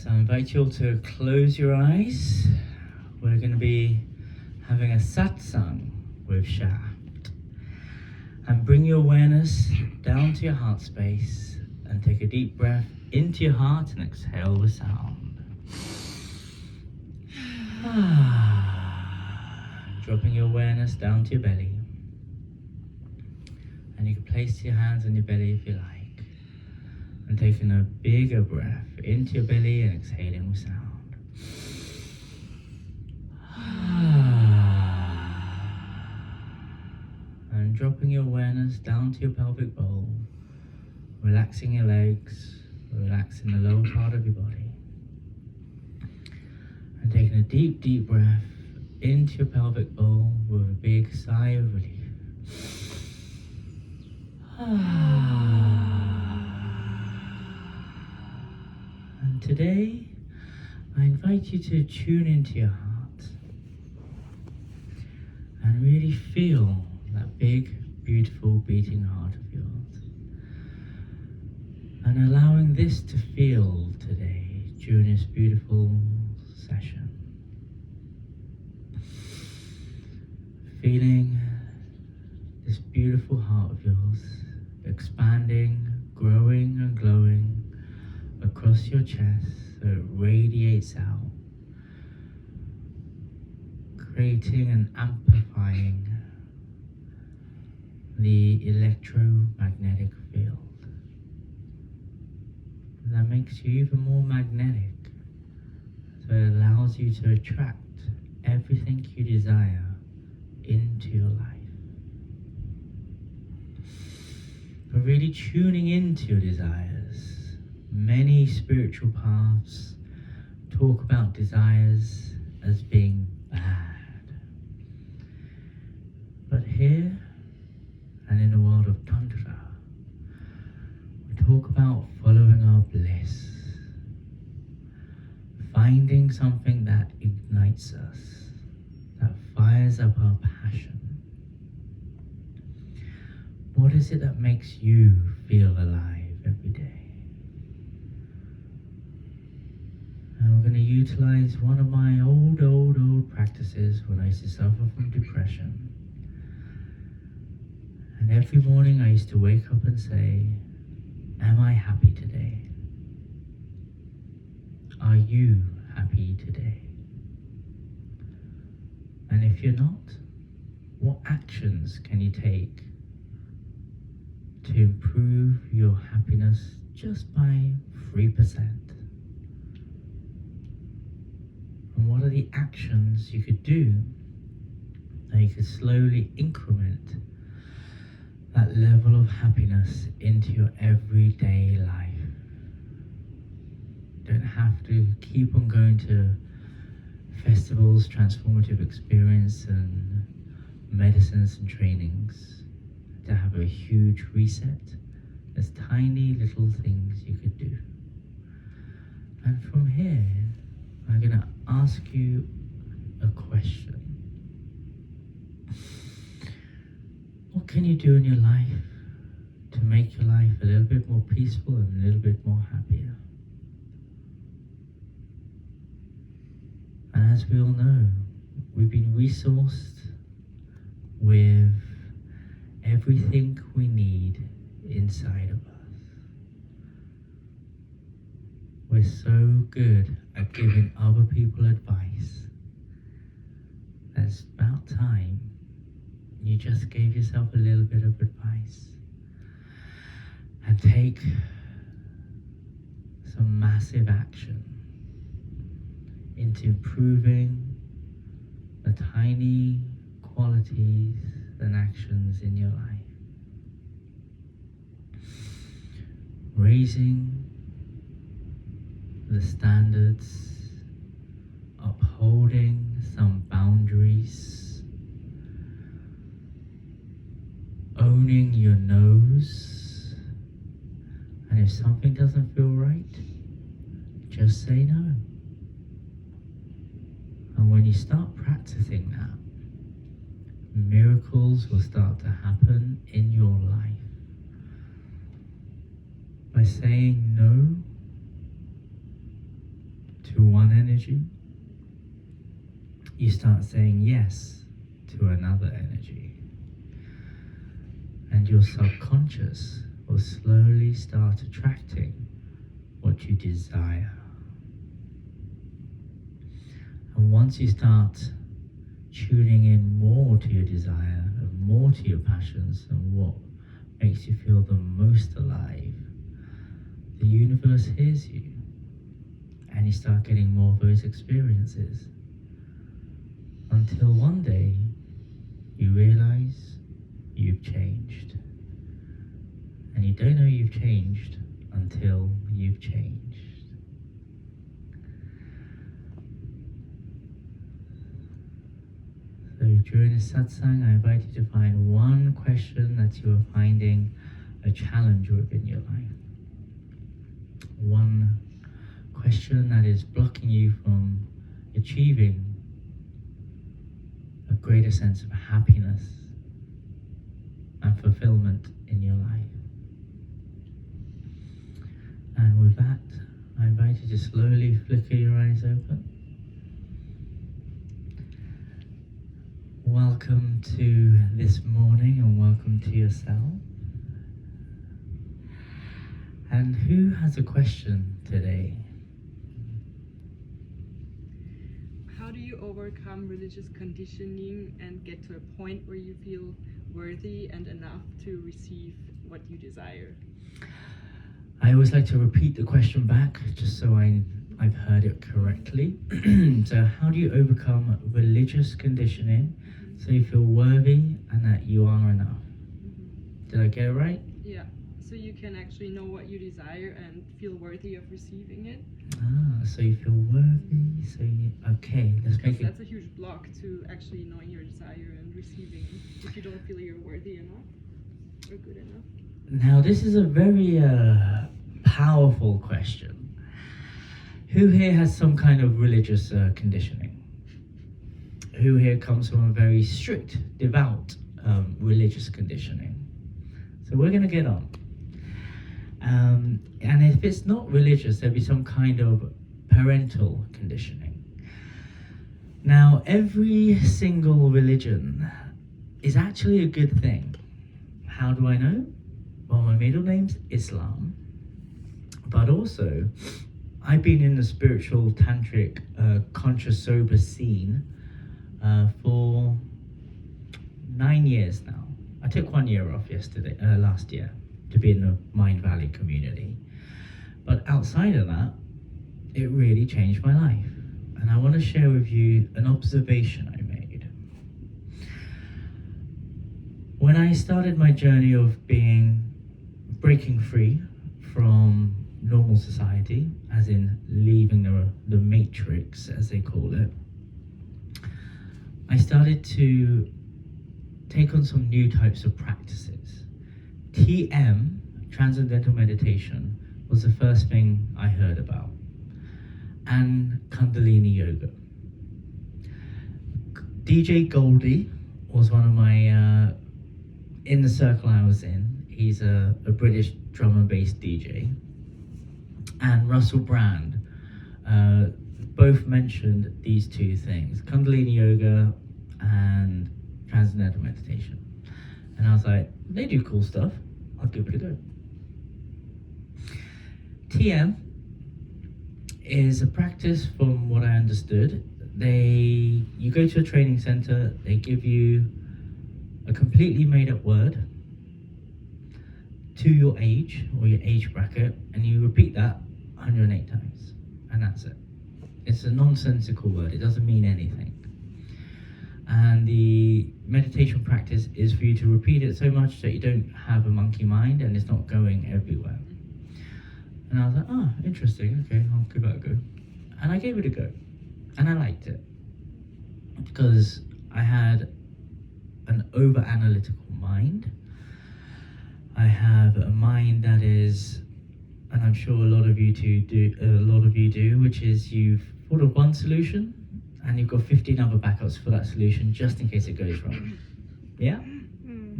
So I invite you all to close your eyes. We're going to be having a satsang with Shaft. And bring your awareness down to your heart space and take a deep breath into your heart and exhale with sound. Dropping your awareness down to your belly. And you can place your hands on your belly if you like. And taking a bigger breath into your belly and exhaling with sound. And dropping your awareness down to your pelvic bowl, relaxing your legs, relaxing the lower part of your body. And taking a deep, deep breath into your pelvic bowl with a big sigh of relief. And today, I invite you to tune into your heart and really feel that big, beautiful beating heart of yours. And allowing this to feel today during this beautiful session. Feeling this beautiful heart of yours expanding, growing and glowing across your chest so it radiates out, creating and amplifying the electromagnetic field that makes you even more magnetic, so it allows you to attract everything you desire into your life. But really tuning into your desires. Many spiritual paths talk about desires as being bad. But here, and in the world of Tantra, we talk about following our bliss, finding something that ignites us, that fires up our passion. What is it that makes you feel alive every day? And we're going to utilize one of my old practices when I used to suffer from depression. And every morning I used to wake up and say, am I happy today? Are you happy today? And if you're not, what actions can you take to improve your happiness just by 3%? And what are the actions you could do that you could slowly increment that level of happiness into your everyday life? You don't have to keep on going to festivals, transformative experience and medicines and trainings to have a huge reset. There's tiny little things you could do. And from here, I'm going to ask you a question. What can you do in your life to make your life a little bit more peaceful and a little bit more happier? And as we all know, we've been resourced with everything we need inside of us. We're so good at giving other people advice. It's about time you just gave yourself a little bit of advice and take some massive action into improving the tiny qualities and actions in your life. Raising the standards, upholding some boundaries, owning your nose, and if something doesn't feel right, just say no. And when you start practicing that, miracles will start to happen in your life. By saying no, energy, you start saying yes to another energy. And your subconscious will slowly start attracting what you desire. And once you start tuning in more to your desire and more to your passions and what makes you feel the most alive, the universe hears you and you start getting more of those experiences until one day you realize you've changed. And you don't know you've changed until you've changed. So during the satsang, I invite you to find one question that you are finding a challenge within your life. One question that is blocking you from achieving a greater sense of happiness and fulfillment in your life. And with that, I invite you to slowly flicker your eyes open. Welcome to this morning and welcome to yourself. And who has a question today? How do you overcome religious conditioning and get to a point where you feel worthy and enough to receive what you desire? I always like to repeat the question back just so I've heard it correctly. So how do you overcome religious conditioning so you feel worthy and that you are enough? Did I get it right? Yeah, so you can actually know what you desire and feel worthy of receiving it. So you feel worthy, so you, okay, let's make it. That's a huge block to actually knowing your desire and receiving it if you don't feel you're worthy enough or good enough. Now this is a very powerful question. Who here has some kind of religious conditioning? Who here comes from a very strict, devout religious conditioning? So we're going to get on. And if it's not religious, there'll be some kind of parental conditioning. Now, every single religion is actually a good thing. How do I know? Well, my middle name's Islam, but also I've been in the spiritual tantric conscious sober scene for 9 years now. I took 1 year off last year to be in the Mind Valley community. But outside of that, it really changed my life. And I want to share with you an observation I made. When I started my journey of breaking free from normal society, as in leaving the matrix, as they call it, I started to take on some new types of practices. TM, Transcendental Meditation, was the first thing I heard about, and Kundalini Yoga. DJ Goldie was one of my, in the circle I was in, he's a British drum and bass DJ, and Russell Brand both mentioned these two things, Kundalini Yoga and Transcendental Meditation. And I was like, they do cool stuff, I'll give it a go. TM is a practice, from what I understood. You go to a training center, they give you a completely made up word to your age or your age bracket, and you repeat that 108 times, and that's it. It's a nonsensical word, it doesn't mean anything. And the meditation practice is for you to repeat it so much that you don't have a monkey mind and it's not going everywhere. And I was like, oh, interesting, okay, I'll give that a go. And I gave it a go, and I liked it, because I had an over-analytical mind. I have a mind that is, and I'm sure a lot of you do, which is you've thought of one solution, and you've got 15 other backups for that solution just in case it goes wrong. Yeah?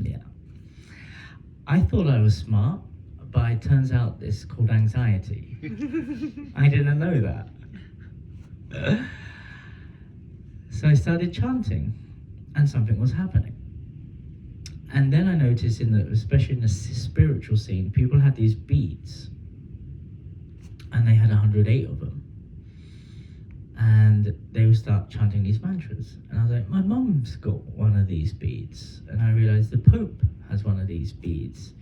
Yeah. I thought I was smart, but it turns out it's called anxiety. I didn't know that. So I started chanting, and something was happening. And then I noticed, especially in the spiritual scene, people had these beads, and they had 108 of them. And they would start chanting these mantras. And I was like, my mum's got one of these beads. And I realized the Pope has one of these beads.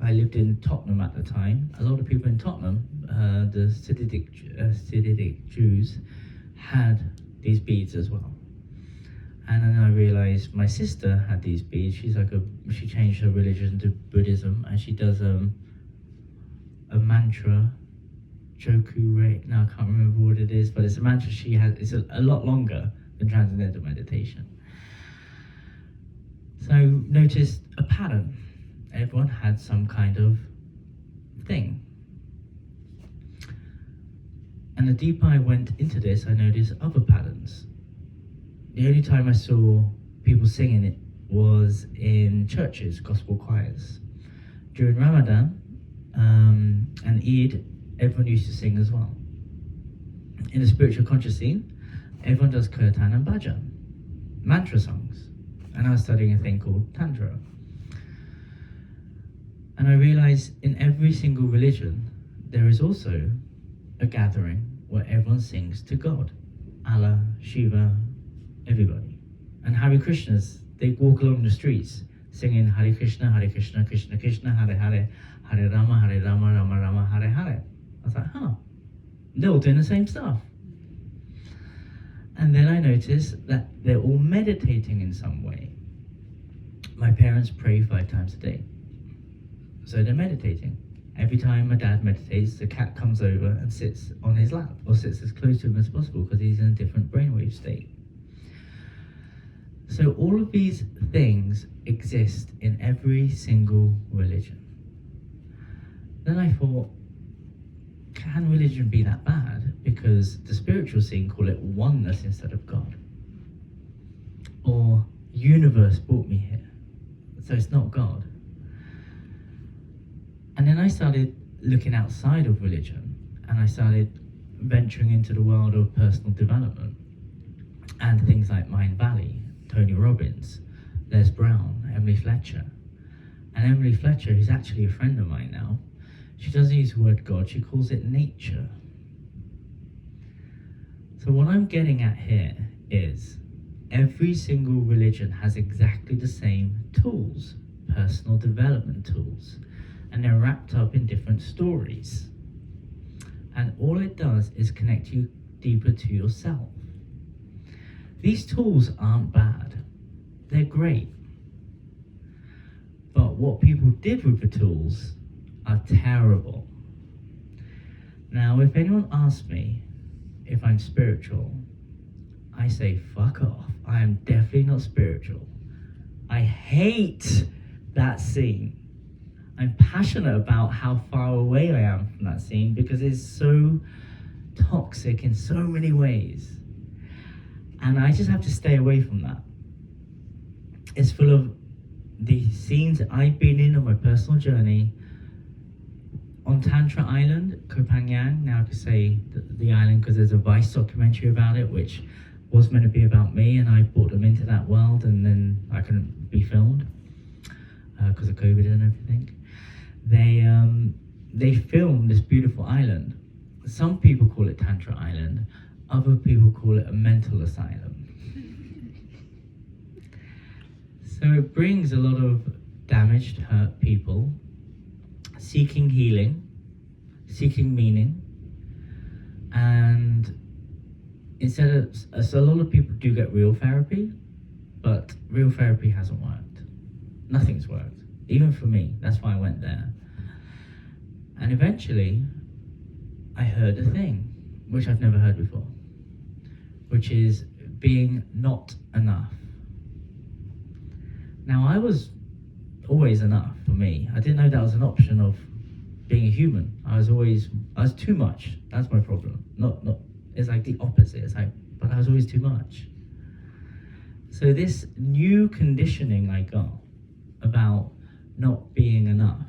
I lived in Tottenham at the time. A lot of people in Tottenham, the Satsang Jews, had these beads as well. And then I realized my sister had these beads. She changed her religion to Buddhism, and she does a mantra, Joku Rei. Now I can't remember what it is, but it's a mantra she has. It's a lot longer than Transcendental Meditation. So I noticed a pattern. Everyone had some kind of thing. And the deeper I went into this, I noticed other patterns. The only time I saw people singing it was in churches, gospel choirs. During Ramadan and Eid, everyone used to sing as well. In the spiritual conscious scene, everyone does kirtan and bhajan, mantra songs. And I was studying a thing called Tantra. And I realized in every single religion, there is also a gathering where everyone sings to God. Allah, Shiva, everybody. And Hare Krishnas, they walk along the streets singing Hare Krishna, Krishna Krishna, Hare Hare, Hare Rama, Rama Rama, Hare Hare. I was like, they're all doing the same stuff. And then I noticed that they're all meditating in some way. My parents pray 5 times a day. So they're meditating. Every time my dad meditates, the cat comes over and sits on his lap, or sits as close to him as possible, because he's in a different brainwave state. So all of these things exist in every single religion. Then I thought, can religion be that bad? Because the spiritual scene call it oneness instead of God. Or universe brought me here, so it's not God. And then I started looking outside of religion, and I started venturing into the world of personal development and things like Mind Valley, Tony Robbins, Les Brown, Emily Fletcher. And Emily Fletcher is actually a friend of mine now. She doesn't use the word God, she calls it nature. So what I'm getting at here is every single religion has exactly the same tools, personal development tools, and they're wrapped up in different stories. And all it does is connect you deeper to yourself. These tools aren't bad, they're great. But what people did with the tools are terrible. Now, if anyone asks me if I'm spiritual, I say, fuck off. I am definitely not spiritual. I hate that scene. I'm passionate about how far away I am from that scene because it's so toxic in so many ways. And I just have to stay away from that. It's full of the scenes I've been in on my personal journey. On Tantra Island, Koh Phangan, now I can say the island because there's a Vice documentary about it, which was meant to be about me, and I brought them into that world, and then I couldn't be filmed because of COVID and everything. They filmed this beautiful island. Some people call it Tantra Island, other people call it a mental asylum. So it brings a lot of damaged, hurt people seeking healing, seeking meaning, and instead of, so a lot of people do get real therapy, but real therapy hasn't worked. Nothing's worked, even for me. That's why I went there. And eventually, I heard a thing, which I've never heard before, which is being not enough. Now, I was always enough for me. I didn't know that was an option of being a human. I was too much. That's my problem. Not. It's like the opposite. It's like, but I was always too much. So this new conditioning I got about not being enough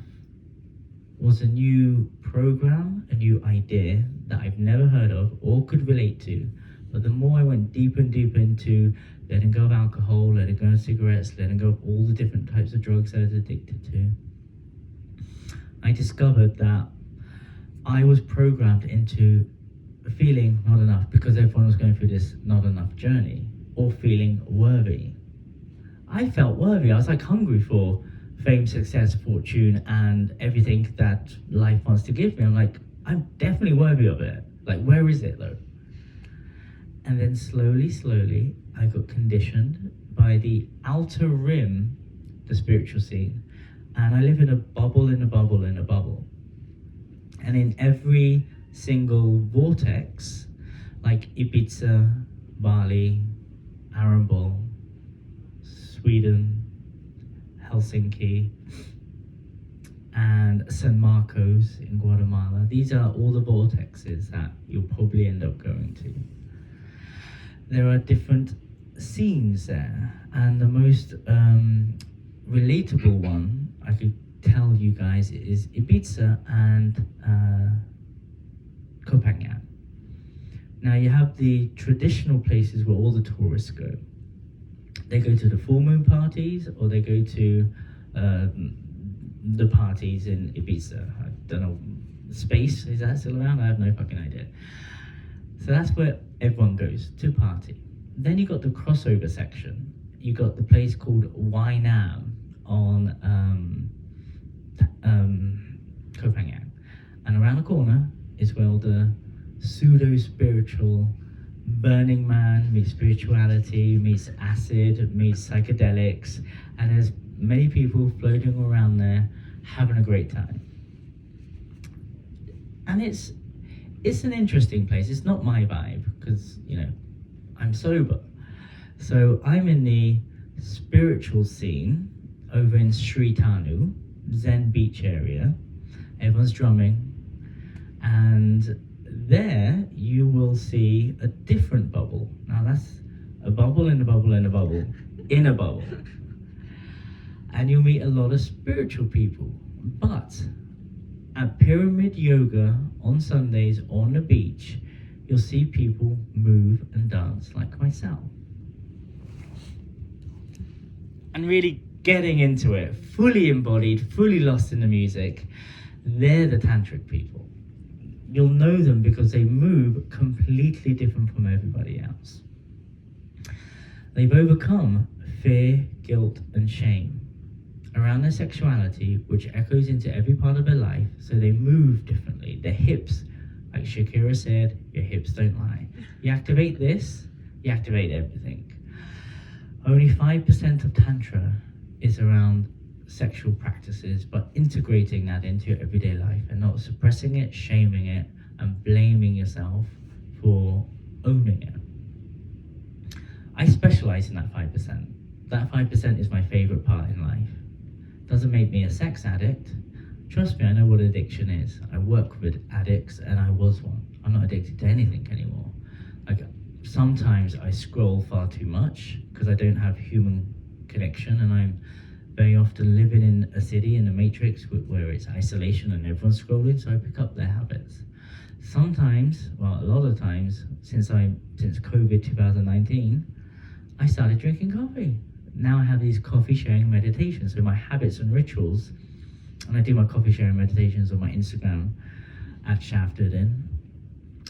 was a new program, a new idea that I've never heard of or could relate to, But the more I went deeper and deeper into letting go of alcohol, letting go of cigarettes, letting go of all the different types of drugs I was addicted to, I discovered that I was programmed into feeling not enough because everyone was going through this not enough journey, or feeling worthy. I felt worthy. I was like hungry for fame, success, fortune, and everything that life wants to give me. I'm like, I'm definitely worthy of it. Like, where is it though? And then slowly, I got conditioned by the outer rim, the spiritual scene, and I live in a bubble, in a bubble, in a bubble. And in every single vortex, like Ibiza, Bali, Arambol, Sweden, Helsinki, and San Marcos in Guatemala, these are all the vortexes that you'll probably end up going to. There are different scenes there, and the most relatable one I could tell you guys is Ibiza and Copenhagen. Now you have the traditional places where all the tourists go. They go to the full moon parties, or they go to the parties in Ibiza. I don't know, Space, is that still around? I have no fucking idea. So that's where everyone goes to party. Then you got the crossover section. You got the place called Wynam on Copenhagen. And around the corner is where all the pseudo-spiritual Burning Man meets spirituality, meets acid, meets psychedelics, and there's many people floating around there having a great time. And it's an interesting place. It's not my vibe because, I'm sober. So I'm in the spiritual scene over in Sri Tanu, Zen beach area. Everyone's drumming. And there you will see a different bubble. Now that's a bubble in a bubble in a bubble in a bubble. And you'll meet a lot of spiritual people. But at Pyramid Yoga on Sundays on the beach, you'll see people move and dance like myself. And really getting into it, fully embodied, fully lost in the music. They're the tantric people. You'll know them because they move completely different from everybody else. They've overcome fear, guilt, and shame around their sexuality, which echoes into every part of their life, so they move differently. Their hips, like Shakira said, your hips don't lie. You activate this, you activate everything. Only 5% of Tantra is around sexual practices, but integrating that into your everyday life and not suppressing it, shaming it, and blaming yourself for owning it. I specialize in that 5%. That 5% is my favorite part in life. Doesn't make me a sex addict. Trust me, I know what addiction is. I work with addicts and I was one. I'm not addicted to anything anymore. Like, sometimes I scroll far too much because I don't have human connection, and I'm very often living in a city in a matrix where it's isolation and everyone's scrolling, so I pick up their habits. Sometimes, well, a lot of times, since COVID 2019, I started drinking coffee. Now I have these coffee sharing meditations, so my habits and rituals, and I do my coffee sharing meditations on my Instagram at Uddin.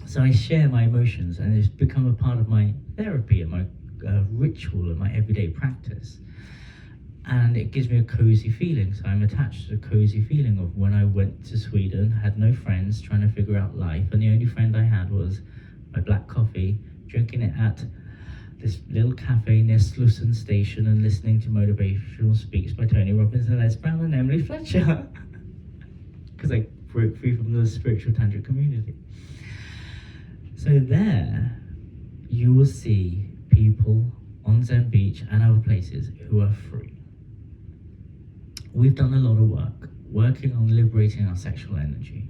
So I share my emotions, and it's become a part of my therapy and my ritual and my everyday practice. And it gives me a cozy feeling. So I'm attached to the cozy feeling of when I went to Sweden, had no friends, trying to figure out life, and the only friend I had was my black coffee, drinking it at this little cafe near Slussen Station and listening to motivational speaks by Tony Robbins and Les Brown and Emily Fletcher. Because I broke free from the spiritual tantric community. So there, you will see people on Zen Beach and other places who are free. We've done a lot of work, working on liberating our sexual energy.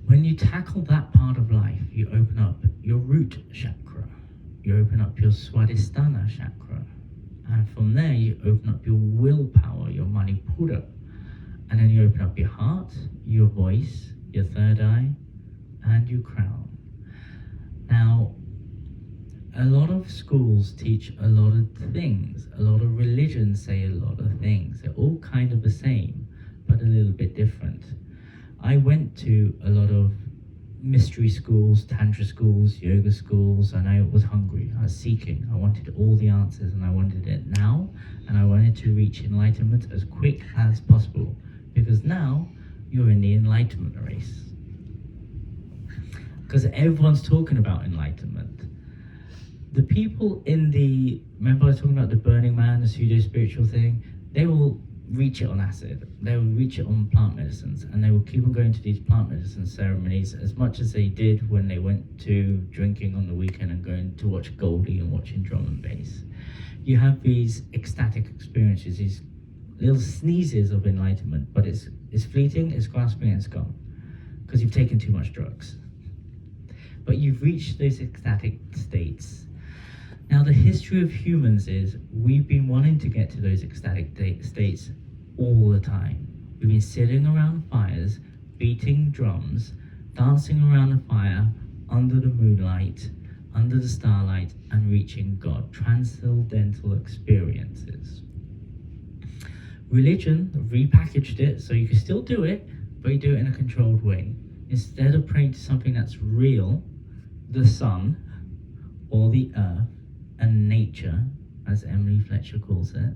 When you tackle that part of life, you open up your root chakra, you open up your Swadhisthana chakra, and from there you open up your willpower, your Manipura, and then you open up your heart, your voice, your third eye, and your crown. Now, of schools teach a lot of things. A lot of religions say a lot of things. They're all kind of the same, but a little bit different. I went to a lot of mystery schools, Tantra schools, yoga schools, and I was hungry. I was seeking. I wanted all the answers, and I wanted it now, and I wanted to reach enlightenment as quick as possible, because now you're in the enlightenment race. Because everyone's talking about enlightenment. The people in the, remember I was talking about the Burning Man, the pseudo-spiritual thing? They will reach it on acid, they will reach it on plant medicines, and they will keep on going to these plant medicine ceremonies as much as they did when they went to drinking on the weekend and going to watch Goldie and watching drum and bass. You have these ecstatic experiences, these little sneezes of enlightenment, but it's fleeting, it's grasping, and it's gone, because you've taken too much drugs. But you've reached those ecstatic states. Now, the history of humans is we've been wanting to get to those ecstatic states all the time. We've been sitting around fires, beating drums, dancing around the fire, under the moonlight, under the starlight, and reaching God. Transcendental experiences. Religion repackaged it so you can still do it, but you do it in a controlled way. Instead of praying to something that's real, the sun, or the earth, and nature, as Emily Fletcher calls it,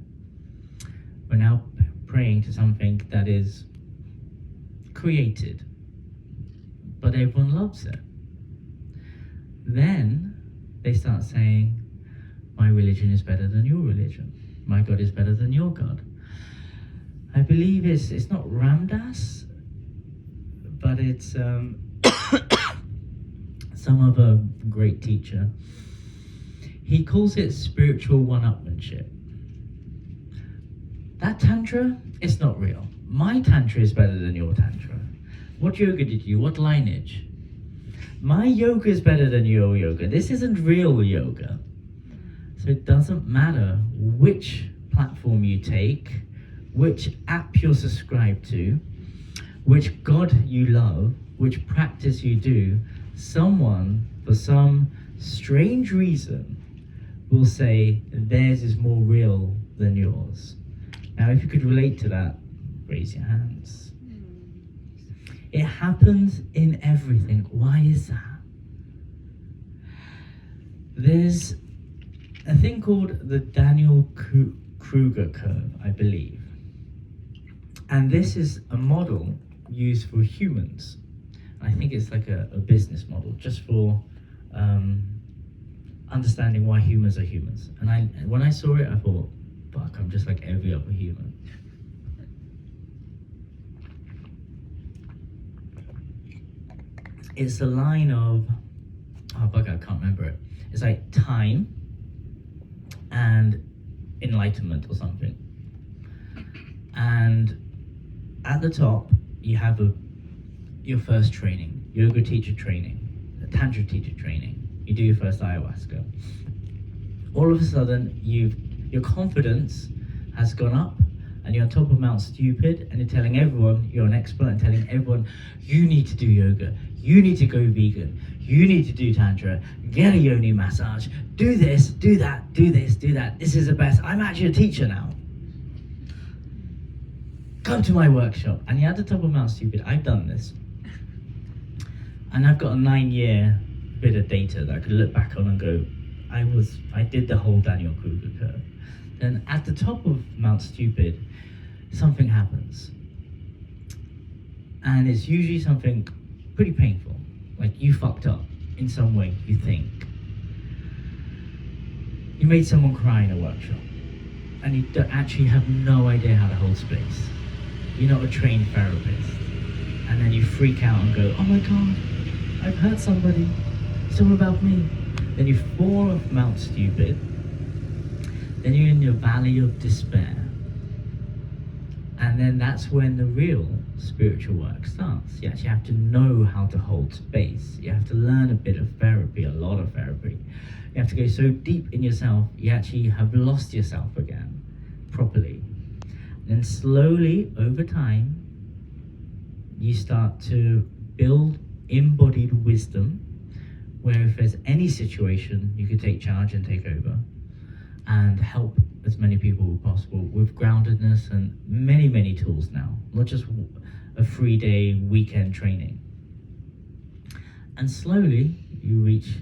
we're now praying to something that is created, but everyone loves it. Then they start saying, my religion is better than your religion. My God is better than your God. I believe it's not Ramdas, but it's some other great teacher. He calls it spiritual one-upmanship. That Tantra, it's not real. My Tantra is better than your Tantra. What yoga did you? What lineage? My yoga is better than your yoga. This isn't real yoga. So it doesn't matter which platform you take, which app you're subscribed to, which God you love, which practice you do, someone, for some strange reason, will say theirs is more real than yours. Now, if you could relate to that, raise your hands. It happens in everything. Why is that? There's a thing called the Dunning-Kruger curve, I believe. And this is a model used for humans. I think it's like a business model, just for understanding why humans are humans. And when I saw it, I thought, fuck, I'm just like every other human. It's a line of, oh fuck, I can't remember it. It's like time and enlightenment or something. And at the top, you have your first training, yoga teacher training, a Tantra teacher training. You do your first ayahuasca. All of a sudden, your confidence has gone up, and you're on top of Mount Stupid, and you're telling everyone you're an expert, and telling everyone you need to do yoga, you need to go vegan, you need to do Tantra, get a yoni massage, do this, do that, do this, do that. This is the best. I'm actually a teacher now. Come to my workshop. And you're at the top of Mount Stupid. I've done this. And I've got a 9-year bit of data that I could look back on and go, I did the whole Dunning-Kruger curve. Then at the top of Mount Stupid, something happens. And it's usually something pretty painful. Like you fucked up in some way, you think. You made someone cry in a workshop. And you actually have no idea how to hold space. You're not a trained therapist. And then you freak out and go, oh my God, I've hurt somebody. It's all about me. Then you fall off Mount Stupid. Then you're in your valley of despair. And then that's when the real spiritual work starts. You actually have to know how to hold space. You have to learn a bit of therapy, a lot of therapy. You have to go so deep in yourself, you actually have lost yourself again, properly. Then slowly, over time, you start to build embodied wisdom, where if there's any situation, you could take charge and take over and help as many people as possible with groundedness and many, many tools now, not just a 3-day weekend training. And slowly you reach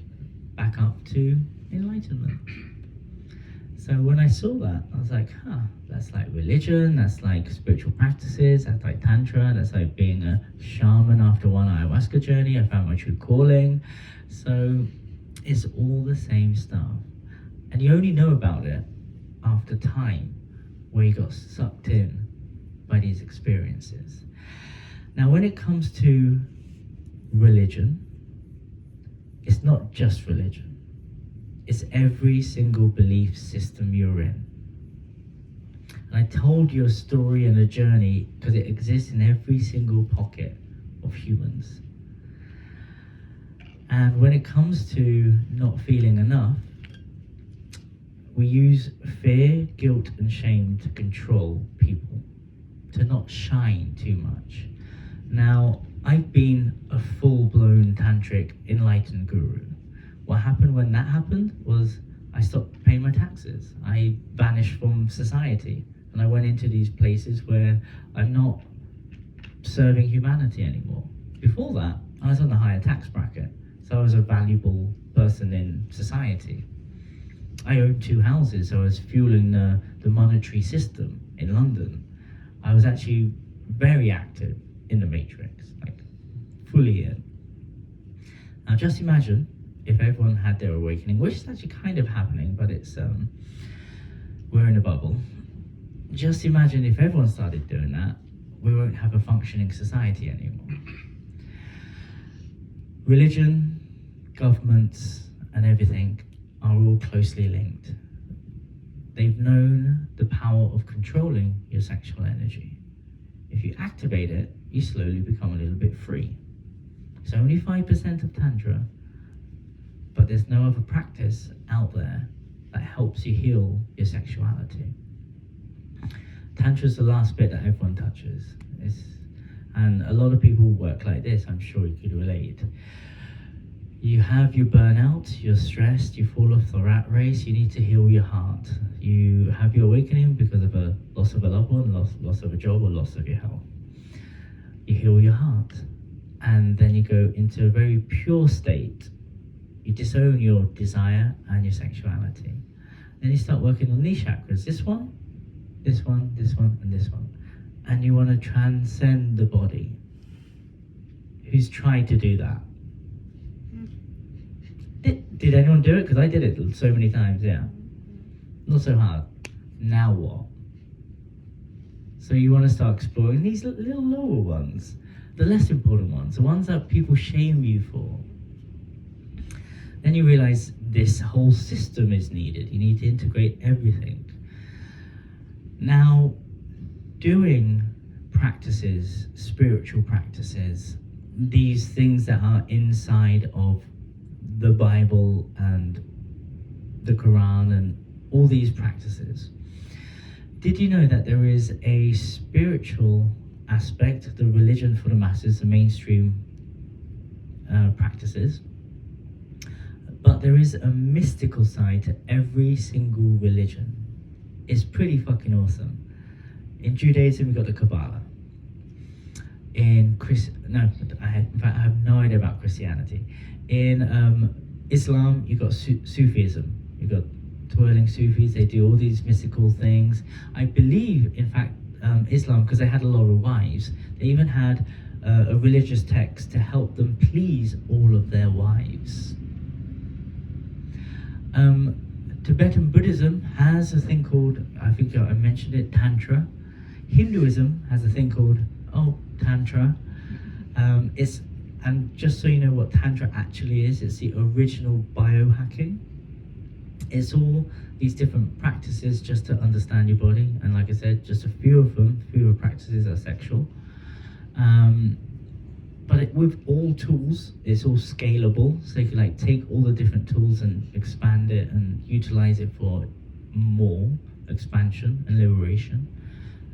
back up to enlightenment. So when I saw that, I was like, that's like religion, that's like spiritual practices, that's like Tantra, that's like being a shaman after one ayahuasca journey. I found my true calling. So it's all the same stuff. And you only know about it after time, where you got sucked in by these experiences. Now, when it comes to religion, it's not just religion. It's every single belief system you're in. And I told you a story and a journey because it exists in every single pocket of humans. And when it comes to not feeling enough, we use fear, guilt, and shame to control people, to not shine too much. Now, I've been a full-blown tantric enlightened guru. What happened when that happened was I stopped paying my taxes. I vanished from society, and I went into these places where I'm not serving humanity anymore. Before that, I was on the higher tax bracket, so I was a valuable person in society. I owned 2 houses, so I was fueling the monetary system in London. I was actually very active in the matrix, like fully in. Now just imagine if everyone had their awakening, which is actually kind of happening, but it's we're in a bubble. Just imagine if everyone started doing that, we won't have a functioning society anymore. Religion, governments, and everything are all closely linked. They've known the power of controlling your sexual energy. If you activate it, you slowly become a little bit free. It's only 5% of Tantra, but there's no other practice out there that helps you heal your sexuality. Tantra is the last bit that everyone touches. And a lot of people work like this, I'm sure you could relate. You have your burnout, you're stressed, you fall off the rat race, you need to heal your heart. You have your awakening because of a loss of a loved one, loss of a job, or loss of your health. You heal your heart, and then you go into a very pure state. You disown your desire and your sexuality. Then you start working on these chakras, this one, this one, this one, and this one. And you want to transcend the body. Who's tried to do that? Did anyone do it? Because I did it so many times, yeah. Not so hard. Now what? So you want to start exploring these little lower ones, the less important ones, the ones that people shame you for. Then you realize this whole system is needed. You need to integrate everything. Now, doing practices, spiritual practices, these things that are inside of the Bible and the Quran and all these practices. Did you know that there is a spiritual aspect, the religion for the masses, the mainstream practices, but there is a mystical side to every single religion. It's pretty fucking awesome. In Judaism, we've got the Kabbalah. I have no idea about Christianity. In Islam, you've got Sufism. You've got twirling Sufis. They do all these mystical things. I believe, in fact, Islam, because they had a lot of wives, they even had a religious text to help them please all of their wives. Tibetan Buddhism has a thing called, I think I mentioned it, Tantra. Hinduism has a thing called, Tantra. And just so you know what Tantra actually is, it's the original biohacking. It's all these different practices just to understand your body. And like I said, just a few of practices are sexual. But with all tools, it's all scalable. So you can take all the different tools and expand it and utilize it for more expansion and liberation.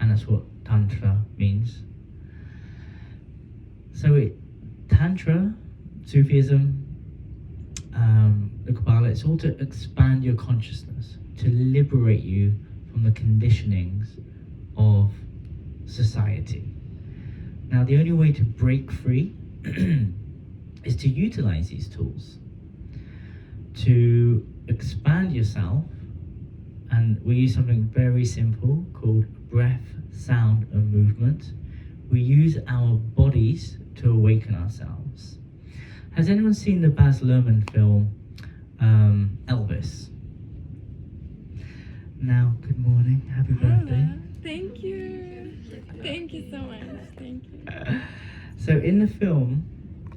And that's what Tantra means. So Tantra, Sufism, the Kabbalah, it's all to expand your consciousness, to liberate you from the conditionings of society. Now, the only way to break free is to utilize these tools, to expand yourself. And we use something very simple called breath, sound, and movement. We use our bodies to awaken ourselves. Has anyone seen the Baz Luhrmann film, Elvis? Now, good morning, happy birthday. Thank you. Thank you so much. Thank you. So in the film,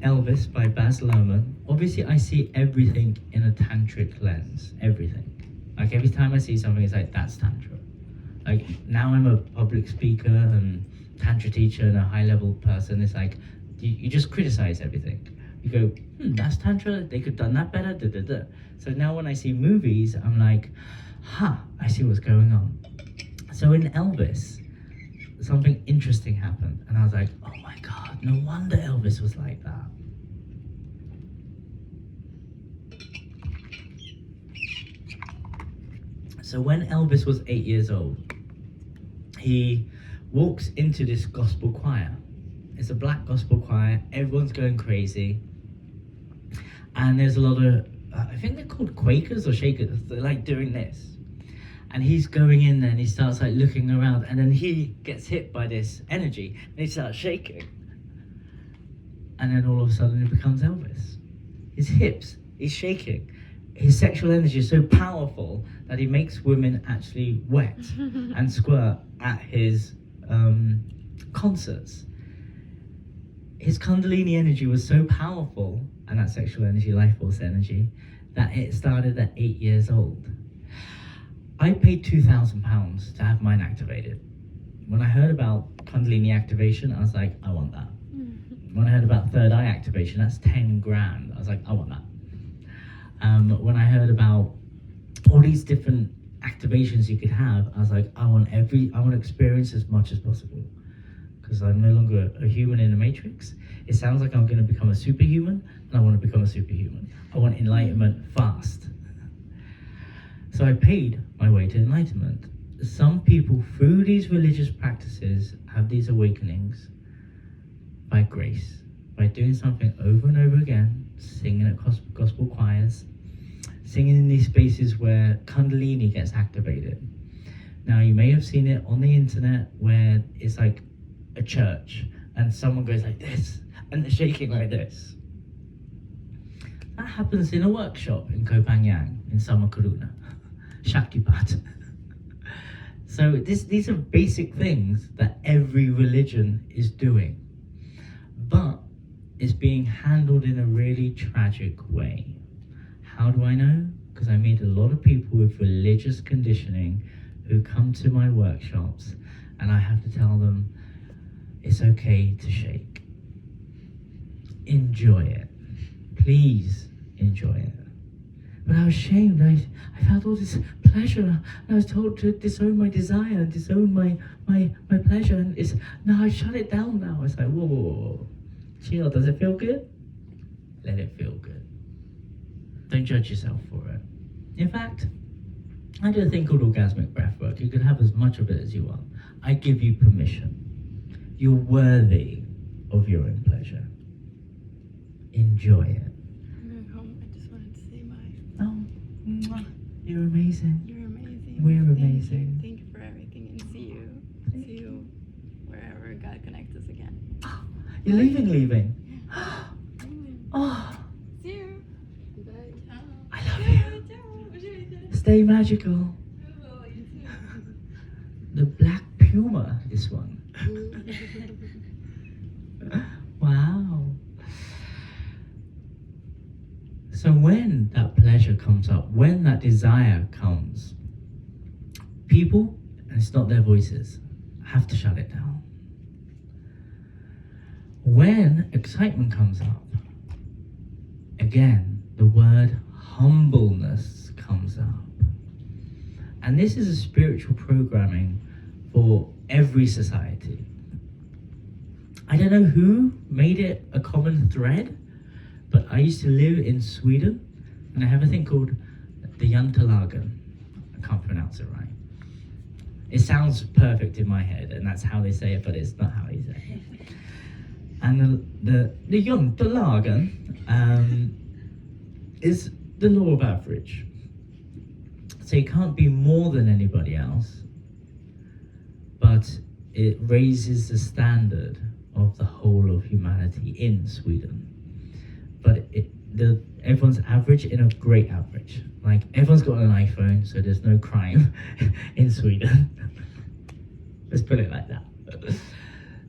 Elvis by Baz Luhrmann, obviously I see everything in a tantric lens, everything. Like every time I see something, it's like, that's Tantra. Like now I'm a public speaker and Tantra teacher and a high level person. It's like, you just criticize everything. You go, that's Tantra, they could have done that better, da da da. So now when I see movies, I'm like, I see what's going on. So in Elvis, something interesting happened. And I was like, oh my God, no wonder Elvis was like that. So when Elvis was 8 years old, he walks into this gospel choir. It's a black gospel choir, everyone's going crazy. And there's a lot of, I think they're called Quakers or Shakers, they're like doing this. And he's going in there and he starts like looking around, and then he gets hit by this energy and he starts shaking. And then all of a sudden it becomes Elvis. His hips, he's shaking. His sexual energy is so powerful that he makes women actually wet and squirt at his concerts. His Kundalini energy was so powerful, and that sexual energy, life force energy, that it started at 8 years old. I paid £2,000 to have mine activated. When I heard about Kundalini activation, I was like, I want that. When I heard about third eye activation, that's 10 grand. I was like, I want that. When I heard about all these different activations you could have, I was like, I want to experience as much as possible, because I'm no longer a human in a matrix. It sounds like I'm going to become a superhuman, and I want to become a superhuman. I want enlightenment fast. So I paid my way to enlightenment. Some people, through these religious practices, have these awakenings by grace, by doing something over and over again, singing at gospel choirs, singing in these spaces where Kundalini gets activated. Now, you may have seen it on the internet where it's like a church and someone goes like this and they're shaking like this. That happens in a workshop in Koh Phangan in Samakaruna, Shaktipat. So these are basic things that every religion is doing, but it's being handled in a really tragic way. How do I know? Because I meet a lot of people with religious conditioning who come to my workshops, and I have to tell them it's okay to shake. Enjoy it. Please enjoy it. But I was shamed. I felt all this pleasure, and I was told to disown my desire and disown my pleasure, and now I shut it down now. It's like, whoa. Chill, does it feel good? Let it feel good. Don't judge yourself for it. In fact, I do a thing called orgasmic breathwork. You can have as much of it as you want. I give you permission. You're worthy of your own pleasure. Enjoy it. I'm going home. I just wanted to say bye. Oh, you're amazing. You're amazing. We're amazing. Thank you for everything, and see you wherever God connects us again. You're leaving. Oh, See you. Bye. Ciao. I love you. Stay magical. The black puma, this one. Wow. So when that pleasure comes up, when that desire comes, people, and it's not their voices, have to shut it down. When excitement comes up, again, the word humbleness comes up. And this is a spiritual programming for every society. I don't know who made it a common thread, but I used to live in Sweden, And they have a thing called the Yantalagan. I can't pronounce it right. It sounds perfect in my head, and that's how they say it, but it's not how they say it. And the Yantalagan is the law of average. So you can't be more than anybody else, but it raises the standard of the whole of humanity in Sweden. But everyone's average in a great average. Like, everyone's got an iPhone, so there's no crime in Sweden. Let's put it like that.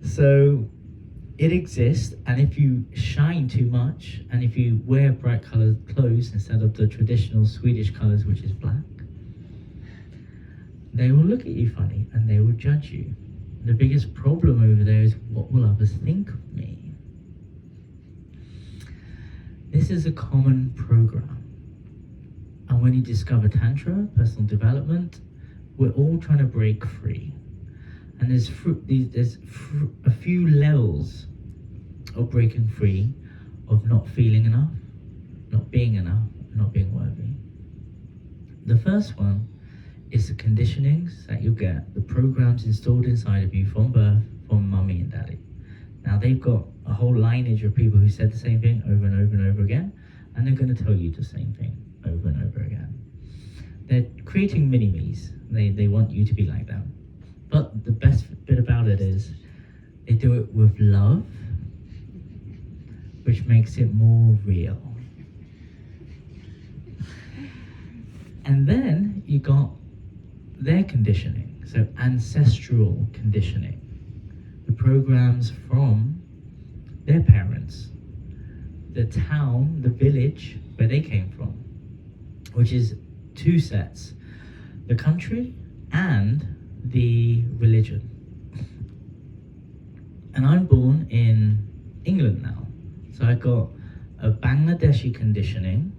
So it exists, and if you shine too much, and if you wear bright colored clothes instead of the traditional Swedish colors, which is black, they will look at you funny and they will judge you. The biggest problem over there is, what will others think of me? This is a common program. And when you discover Tantra, personal development, we're all trying to break free. And there's a few levels of breaking free, of not feeling enough, not being enough, not being worthy. The first one is the conditionings that you get, the programs installed inside of you from birth, from mummy and daddy. Now, they've got a whole lineage of people who said the same thing over and over and over again, and they're going to tell you the same thing over and over again. They're creating mini-me's. They want you to be like them. But the best bit about it is they do it with love, which makes it more real. And then you got their conditioning, so ancestral conditioning, the programs from their parents, the town, the village where they came from, which is two sets, the country and the religion. And I'm born in England now, so I got a Bangladeshi conditioning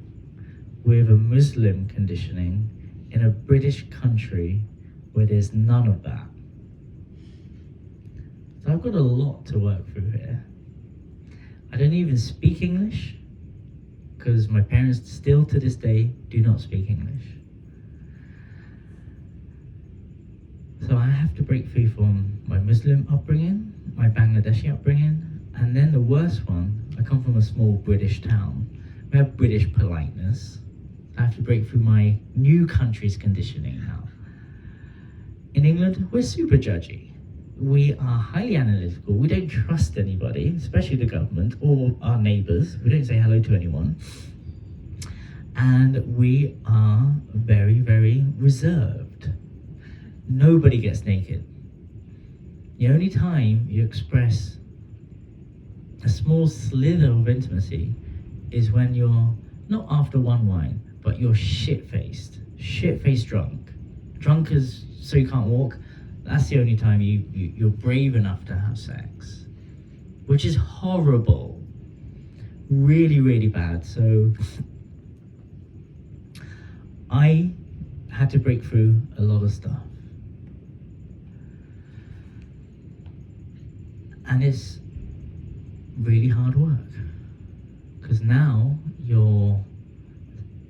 with a Muslim conditioning in a British country where there's none of that. So I've got a lot to work through here. I don't even speak English, because my parents still to this day do not speak English. So I have to break free from my Muslim upbringing, my Bangladeshi upbringing, and then the worst one, I come from a small British town. We have British politeness. I have to break through my new country's conditioning now. In England, we're super judgy. We are highly analytical. We don't trust anybody, especially the government or our neighbours. We don't say hello to anyone. And we are very, very reserved. Nobody gets naked. The only time you express a small slither of intimacy is when you're not after one wine, but you're shit-faced drunk. Drunk as so you can't walk. That's the only time you're brave enough to have sex, which is horrible. Really, really bad. So I had to break through a lot of stuff. And it's really hard work, because now you're,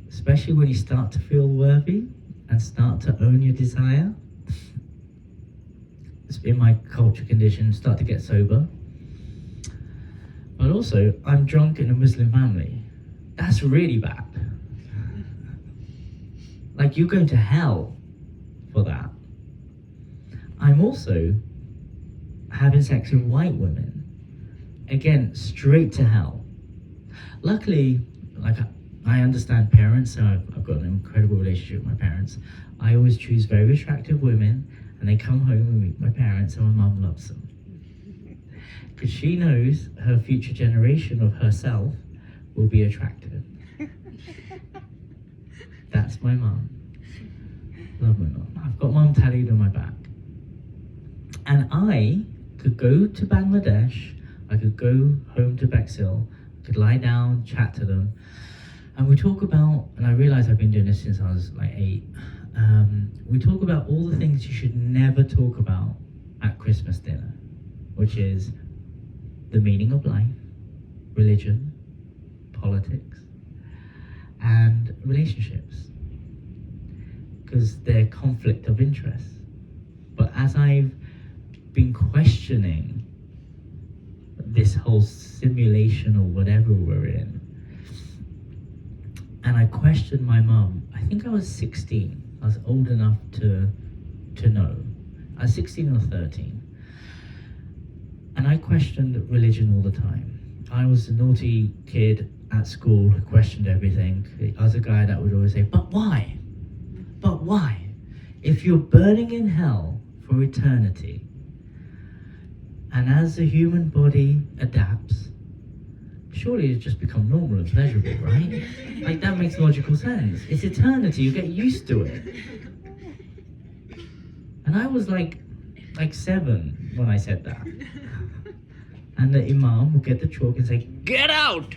especially when you start to feel worthy and start to own your desire, in my culture condition, start to get sober. But also, I'm drunk in a Muslim family. That's really bad. Like, you're going to hell for that. I'm also having sex with white women. Again, straight to hell. Luckily, like, I understand parents, so I've got an incredible relationship with my parents. I always choose very attractive women, and they come home and meet my parents, and my mum loves them. Because she knows her future generation of herself will be attractive. That's my mum. Love my mum. I've got mum tattooed on my back. And I could go to Bangladesh, I could go home to Bexhill, I could lie down, chat to them, and we talk about, and I realise I've been doing this since I was like 8, we talk about all the things you should never talk about at Christmas dinner, which is the meaning of life, religion, politics, and relationships because they're conflict of interest. But as I've been questioning this whole simulation or whatever we're in, and I questioned my mum, I think I was 16. I was old enough to know. I was 16 or 13. And I questioned religion all the time. I was a naughty kid at school who questioned everything. I was a guy that would always say, but why? But why? If you're burning in hell for eternity, and as the human body adapts, surely it's just become normal and pleasurable, right? Like, that makes logical sense. It's eternity, you get used to it. And I was like 7 when I said that. And the imam would get the chalk and say, get out!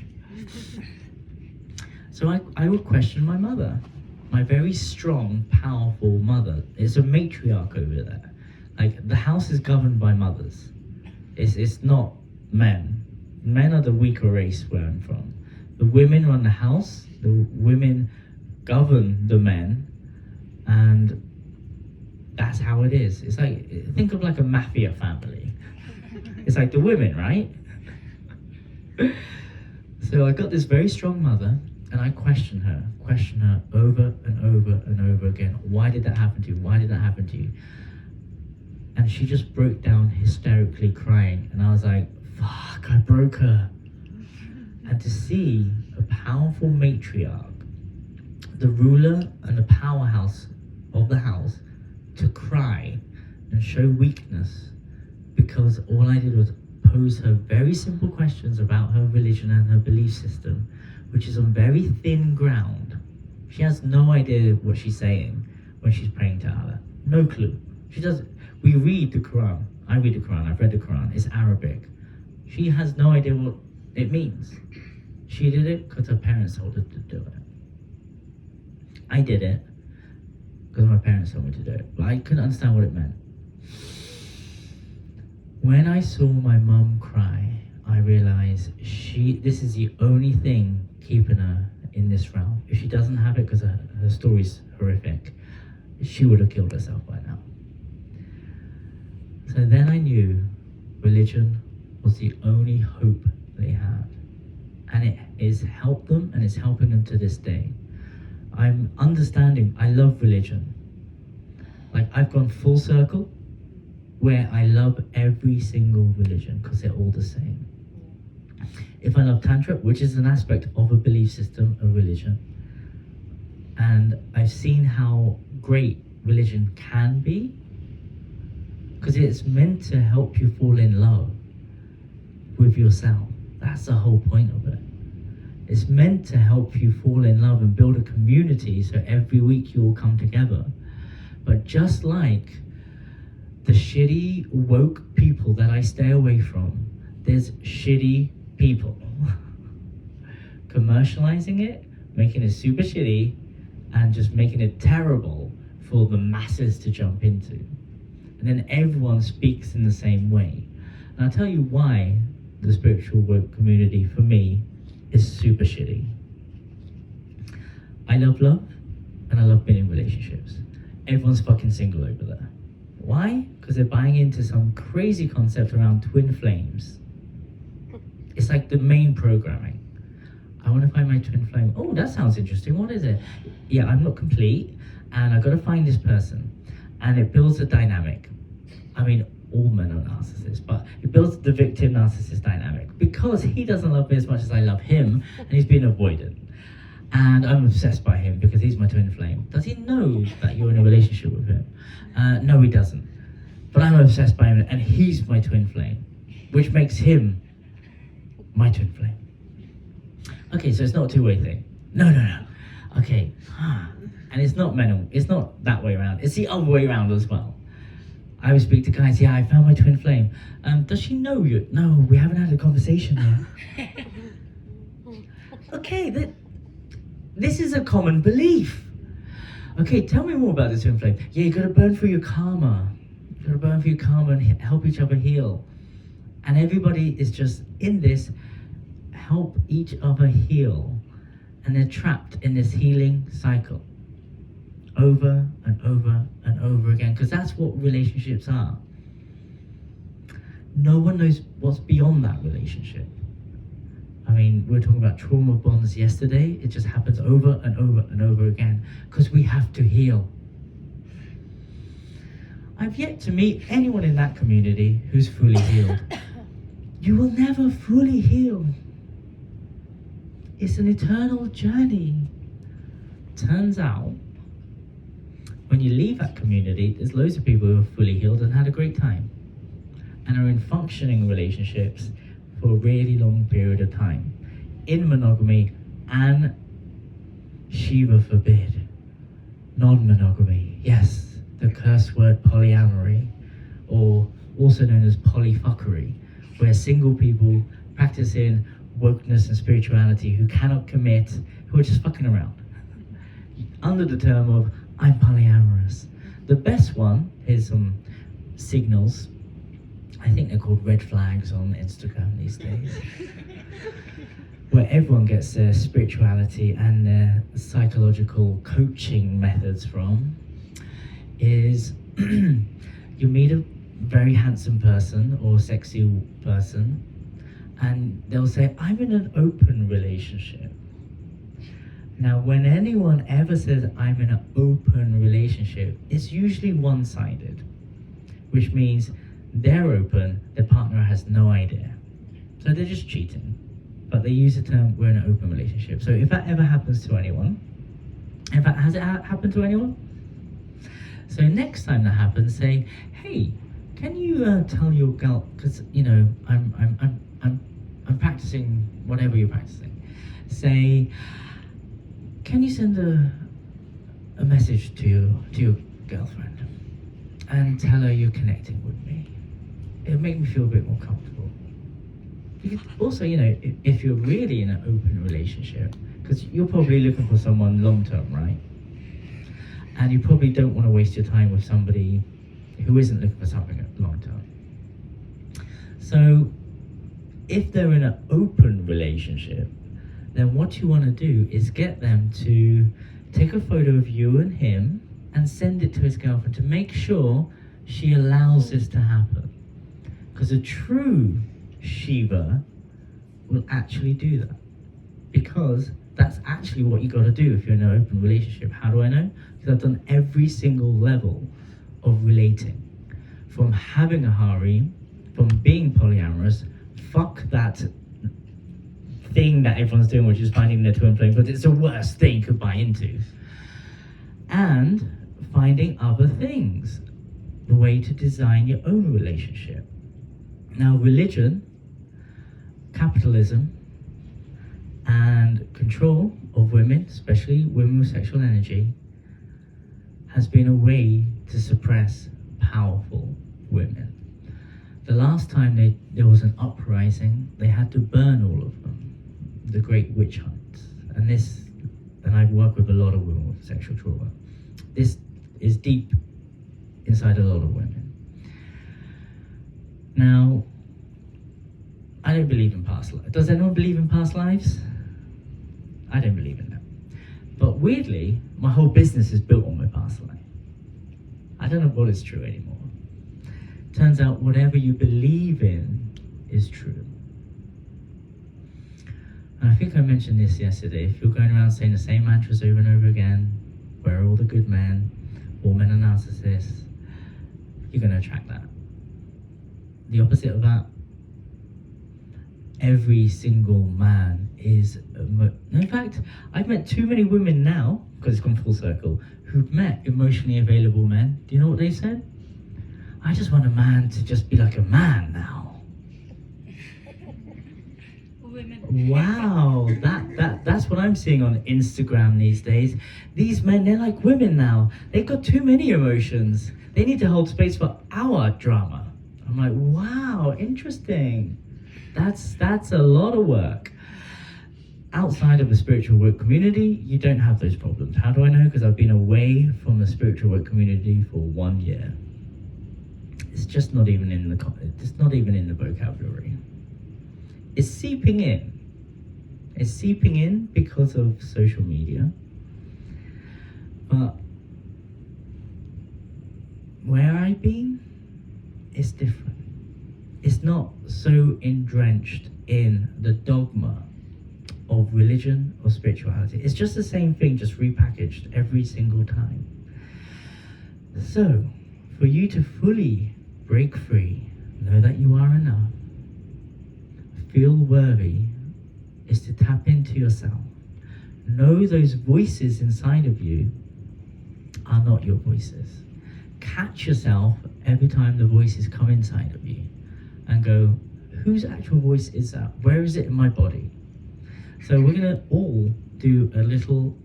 So I would question my mother, my very strong, powerful mother. It's a matriarch over there. Like, the house is governed by mothers. It's not men. Men are the weaker race where I'm from. The women run the house, the women govern the men, and that's how it is. It's like, think of like a mafia family. It's like the women, right? So I got this very strong mother, and I questioned her over and over and over again. Why did that happen to you? Why did that happen to you? And she just broke down hysterically crying, and I was like, fuck, I broke her. And to see a powerful matriarch, the ruler and the powerhouse of the house, to cry and show weakness because all I did was pose her very simple questions about her religion and her belief system, which is on very thin ground. She has no idea what she's saying when she's praying to Allah. No clue. She does. We read the Quran. I read the Quran. I've read the Quran. It's Arabic. She has no idea what it means. She did it because her parents told her to do it. I did it because my parents told me to do it. But I couldn't understand what it meant. When I saw my mum cry, I realized this is the only thing keeping her in this realm. If she doesn't have it because her story's horrific, she would have killed herself by now. So then I knew religion was the only hope they had. And it has helped them, and it's helping them to this day. I'm understanding, I love religion. Like, I've gone full circle where I love every single religion because they're all the same. If I love Tantra, which is an aspect of a belief system, a religion, and I've seen how great religion can be, because it's meant to help you fall in love with yourself. That's the whole point of it. It's meant to help you fall in love and build a community so every week you all come together. But just like the shitty woke people that I stay away from, there's shitty people commercializing it, making it super shitty, and just making it terrible for the masses to jump into. And then everyone speaks in the same way. And I'll tell you why the spiritual woke community, for me, is super shitty. I love love, and I love being in relationships. Everyone's fucking single over there. Why? Because they're buying into some crazy concept around twin flames. It's like the main programming. I want to find my twin flame. Oh, that sounds interesting. What is it? Yeah, I'm not complete, and I've got to find this person. And it builds a dynamic. I mean, all men are narcissists, but it builds the victim narcissist dynamic because he doesn't love me as much as I love him, and he's being avoidant. And I'm obsessed by him because he's my twin flame. Does he know that you're in a relationship with him? No, he doesn't. But I'm obsessed by him, and he's my twin flame, which makes him my twin flame. Okay, so it's not a two-way thing. No. Okay, and it's not mental. It's not that way around. It's the other way around as well. I would speak to guys, yeah, I found my twin flame. Does she know you? No, we haven't had a conversation yet. Okay, this is a common belief. Okay, tell me more about the twin flame. Yeah, you gotta burn through your karma. You gotta burn through your karma and help each other heal. And everybody is just in this, help each other heal. And they're trapped in this healing cycle over and over and over again, because that's what relationships are. No one knows what's beyond that relationship. I mean, we were talking about trauma bonds yesterday. It just happens over and over and over again because we have to heal. I've yet to meet anyone in that community who's fully healed. You will never fully heal. It's an eternal journey. Turns out, when you leave that community, there's loads of people who are fully healed and had a great time and are in functioning relationships for a really long period of time, in monogamy and, Shiva forbid, non-monogamy. Yes, the curse word polyamory, or also known as polyfuckery, where single people practicing wokeness and spirituality who cannot commit, who are just fucking around, under the term of, I'm polyamorous. The best one, here's some signals. I think they're called red flags on Instagram these days, where everyone gets their spirituality and their psychological coaching methods from, is you meet a very handsome person or sexy person, and they'll say, I'm in an open relationship. Now, when anyone ever says, I'm in an open relationship, it's usually one-sided, which means they're open, their partner has no idea. So they're just cheating. But they use the term, we're in an open relationship. So if that ever happens to anyone, in fact, has it happened to anyone? So next time that happens, say, hey, can you tell your girl, because, you know, I'm practicing whatever you're practicing. Say, can you send a message to your girlfriend and tell her you're connecting with me? It'll make me feel a bit more comfortable. You could also, you know, if you're really in an open relationship, because you're probably looking for someone long-term, right? And you probably don't want to waste your time with somebody who isn't looking for something long-term. So if they're in an open relationship, then what you want to do is get them to take a photo of you and him and send it to his girlfriend to make sure she allows this to happen. Because a true Shiva will actually do that. Because that's actually what you got to do if you're in an open relationship. How do I know? Because I've done every single level of relating. From having a harem, from being polyamorous, fuck that thing that everyone's doing, which is finding their twin flame, because it's the worst thing you could buy into. And finding other things, the way to design your own relationship. Now, religion, capitalism, and control of women, especially women with sexual energy, has been a way to suppress powerful women. The last time there was an uprising, they had to burn all of them, the great witch hunt. And I've worked with a lot of women with sexual trauma. This is deep inside a lot of women. Now, I don't believe in past lives. Does anyone believe in past lives? I don't believe in that. But weirdly, my whole business is built on my past life. I don't know what is true anymore. Turns out whatever you believe in is true. And I think I mentioned this yesterday. If you're going around saying the same mantras over and over again, where are all the good men, all men are narcissists, you're going to attract that. The opposite of that, every single man is... in fact, I've met too many women now, because it's gone full circle, who've met emotionally available men. Do you know what they said? I just want a man to just be like a man now. Women. Wow, that's what I'm seeing on Instagram these days. These men, they're like women now. They've got too many emotions. They need to hold space for our drama. I'm like, wow, interesting. That's a lot of work. Outside of the spiritual work community, you don't have those problems. How do I know? Because I've been away from the spiritual work community for 1 year. It's just not even in the vocabulary. It's seeping in. It's seeping in because of social media. But where I've been, it's different. It's not so drenched in the dogma of religion or spirituality. It's just the same thing, just repackaged every single time. So, for you to fully break free, know that you are enough, feel worthy, is to tap into yourself. Know those voices inside of you are not your voices. Catch yourself every time the voices come inside of you and go, whose actual voice is that? Where is it in my body? So we're going to all do a little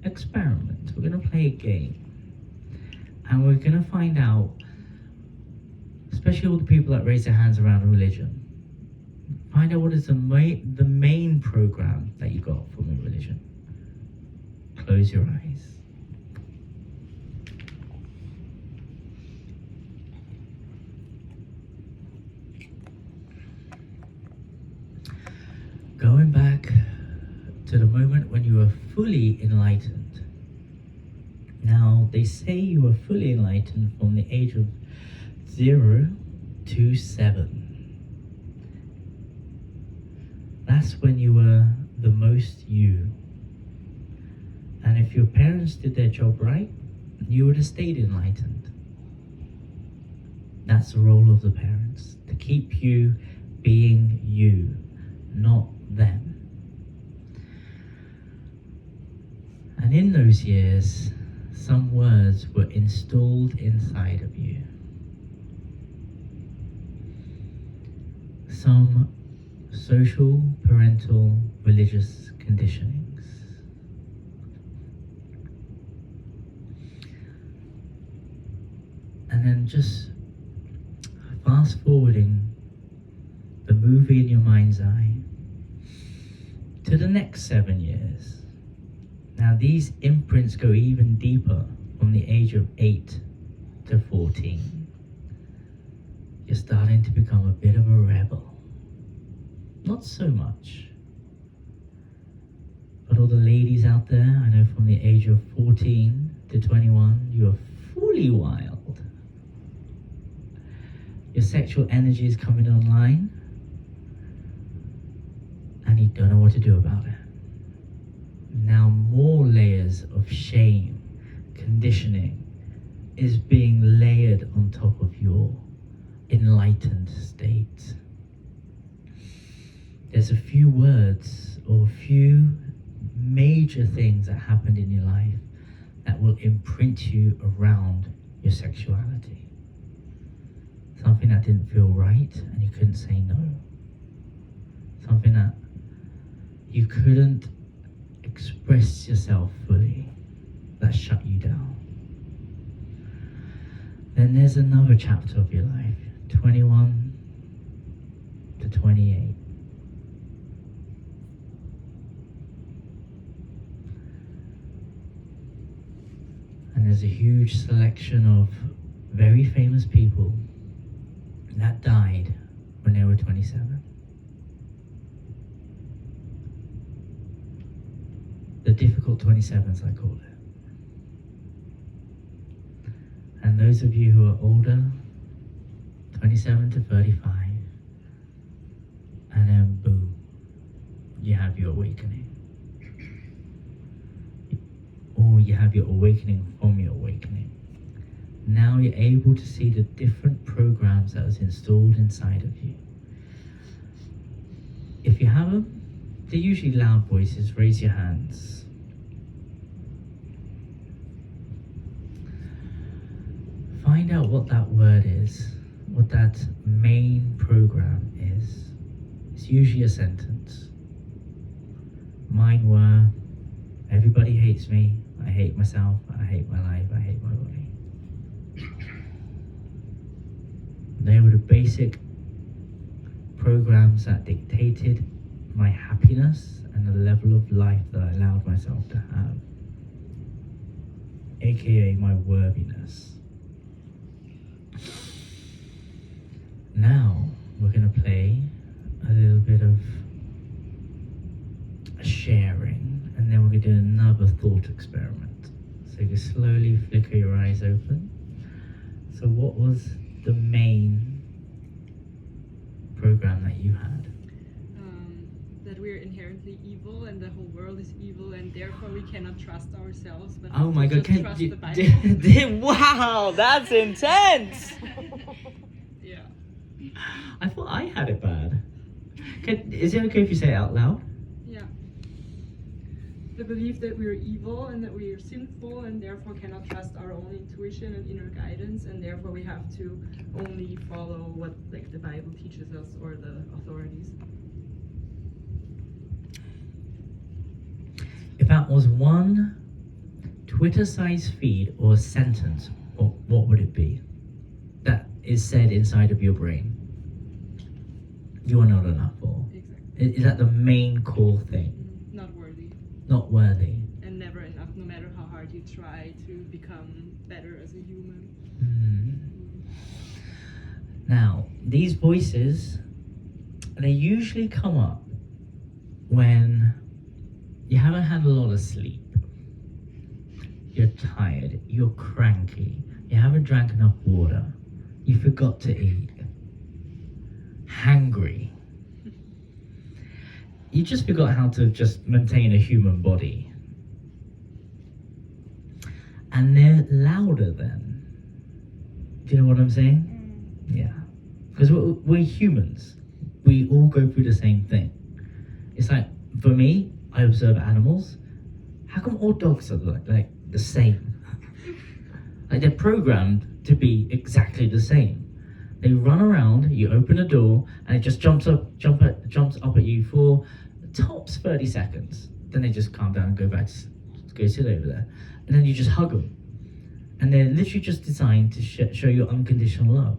experiment. We're going to play a game. And we're going to find out, especially all the people that raise their hands around religion, find out what is the main program that you got from a religion. Close your eyes. Going back to the moment when you were fully enlightened. Now, they say you were fully enlightened from the age of 0 to 7. That's when you were the most you. And if your parents did their job right, you would have stayed enlightened. That's the role of the parents, to keep you being you, not them. And in those years, some words were installed inside of you. Some social, parental, religious conditionings. And then just fast forwarding the movie in your mind's eye to the next 7 years. Now these imprints go even deeper from the age of 8 to 14. You're starting to become a bit of a rebel. Not so much. But all the ladies out there, I know from the age of 14 to 21, you're fully wild. Your sexual energy is coming online, and you don't know what to do about it. Now more layers of shame, conditioning is being layered on top of your enlightened state. There's a few words or a few major things that happened in your life that will imprint you around your sexuality. Something that didn't feel right and you couldn't say no. Something that you couldn't express yourself fully, that shut you down. Then there's another chapter of your life, 21 to 28. And there's a huge selection of very famous people that died when they were 27. The difficult 27s, I call it. And those of you who are older, 27 to 35, and then boom, you have your awakening. Or you have your awakening from your awakening. Now you're able to see the different programs that was installed inside of you. If you have them, they're usually loud voices. Raise your hands. Find out what that word is, what that main program is. It's usually a sentence. Mine were, everybody hates me, I hate myself, I hate my life, I hate my body. They were the basic programs that dictated my happiness and the level of life that I allowed myself to have, aka my worthiness. Now we're going to play a little bit of thought experiment. So you slowly flicker your eyes open. So what was the main program that you had? That we're inherently evil and the whole world is evil and therefore we cannot trust ourselves but Oh my God! just trust the Bible. Wow, that's intense. Yeah. I thought I had it bad. Is it okay if you say it out loud? Yeah. The belief that we're evil and that we are sinful and therefore cannot trust our own intuition and inner guidance and therefore we have to only follow what like the Bible teaches us or the authorities. If that was one Twitter-sized feed or sentence, what would it be? That is said inside of your brain. You are not enough, or Exactly. is that the main core thing? Not worthy. Not worthy. And never enough, no matter how hard you try to become better as a human. Now, these voices, they usually come up when you haven't had a lot of sleep. You're tired, you're cranky, you haven't drank enough water, you forgot to eat, hangry. You just forgot how to just maintain a human body. And they're louder then. Do you know what I'm saying? Yeah. Because we're humans. We all go through the same thing. It's like, for me, I observe animals. How come all dogs are like the same? Like they're programmed to be exactly the same. They run around, you open a door, and it just jumps up at you for tops 30 seconds. Then they just calm down and go back to go sit over there. And then you just hug them. And they're literally just designed to show you unconditional love.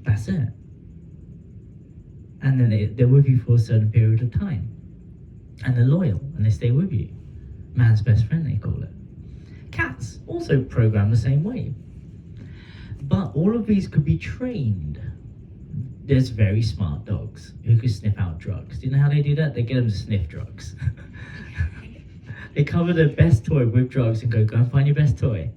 That's it. And then they're with you for a certain period of time. And they're loyal, and they stay with you. Man's best friend, they call it. Cats also program the same way. But all of these could be trained. There's very smart dogs who can sniff out drugs. Do you know how they do that? They get them to sniff drugs. They cover their best toy with drugs and go and find your best toy.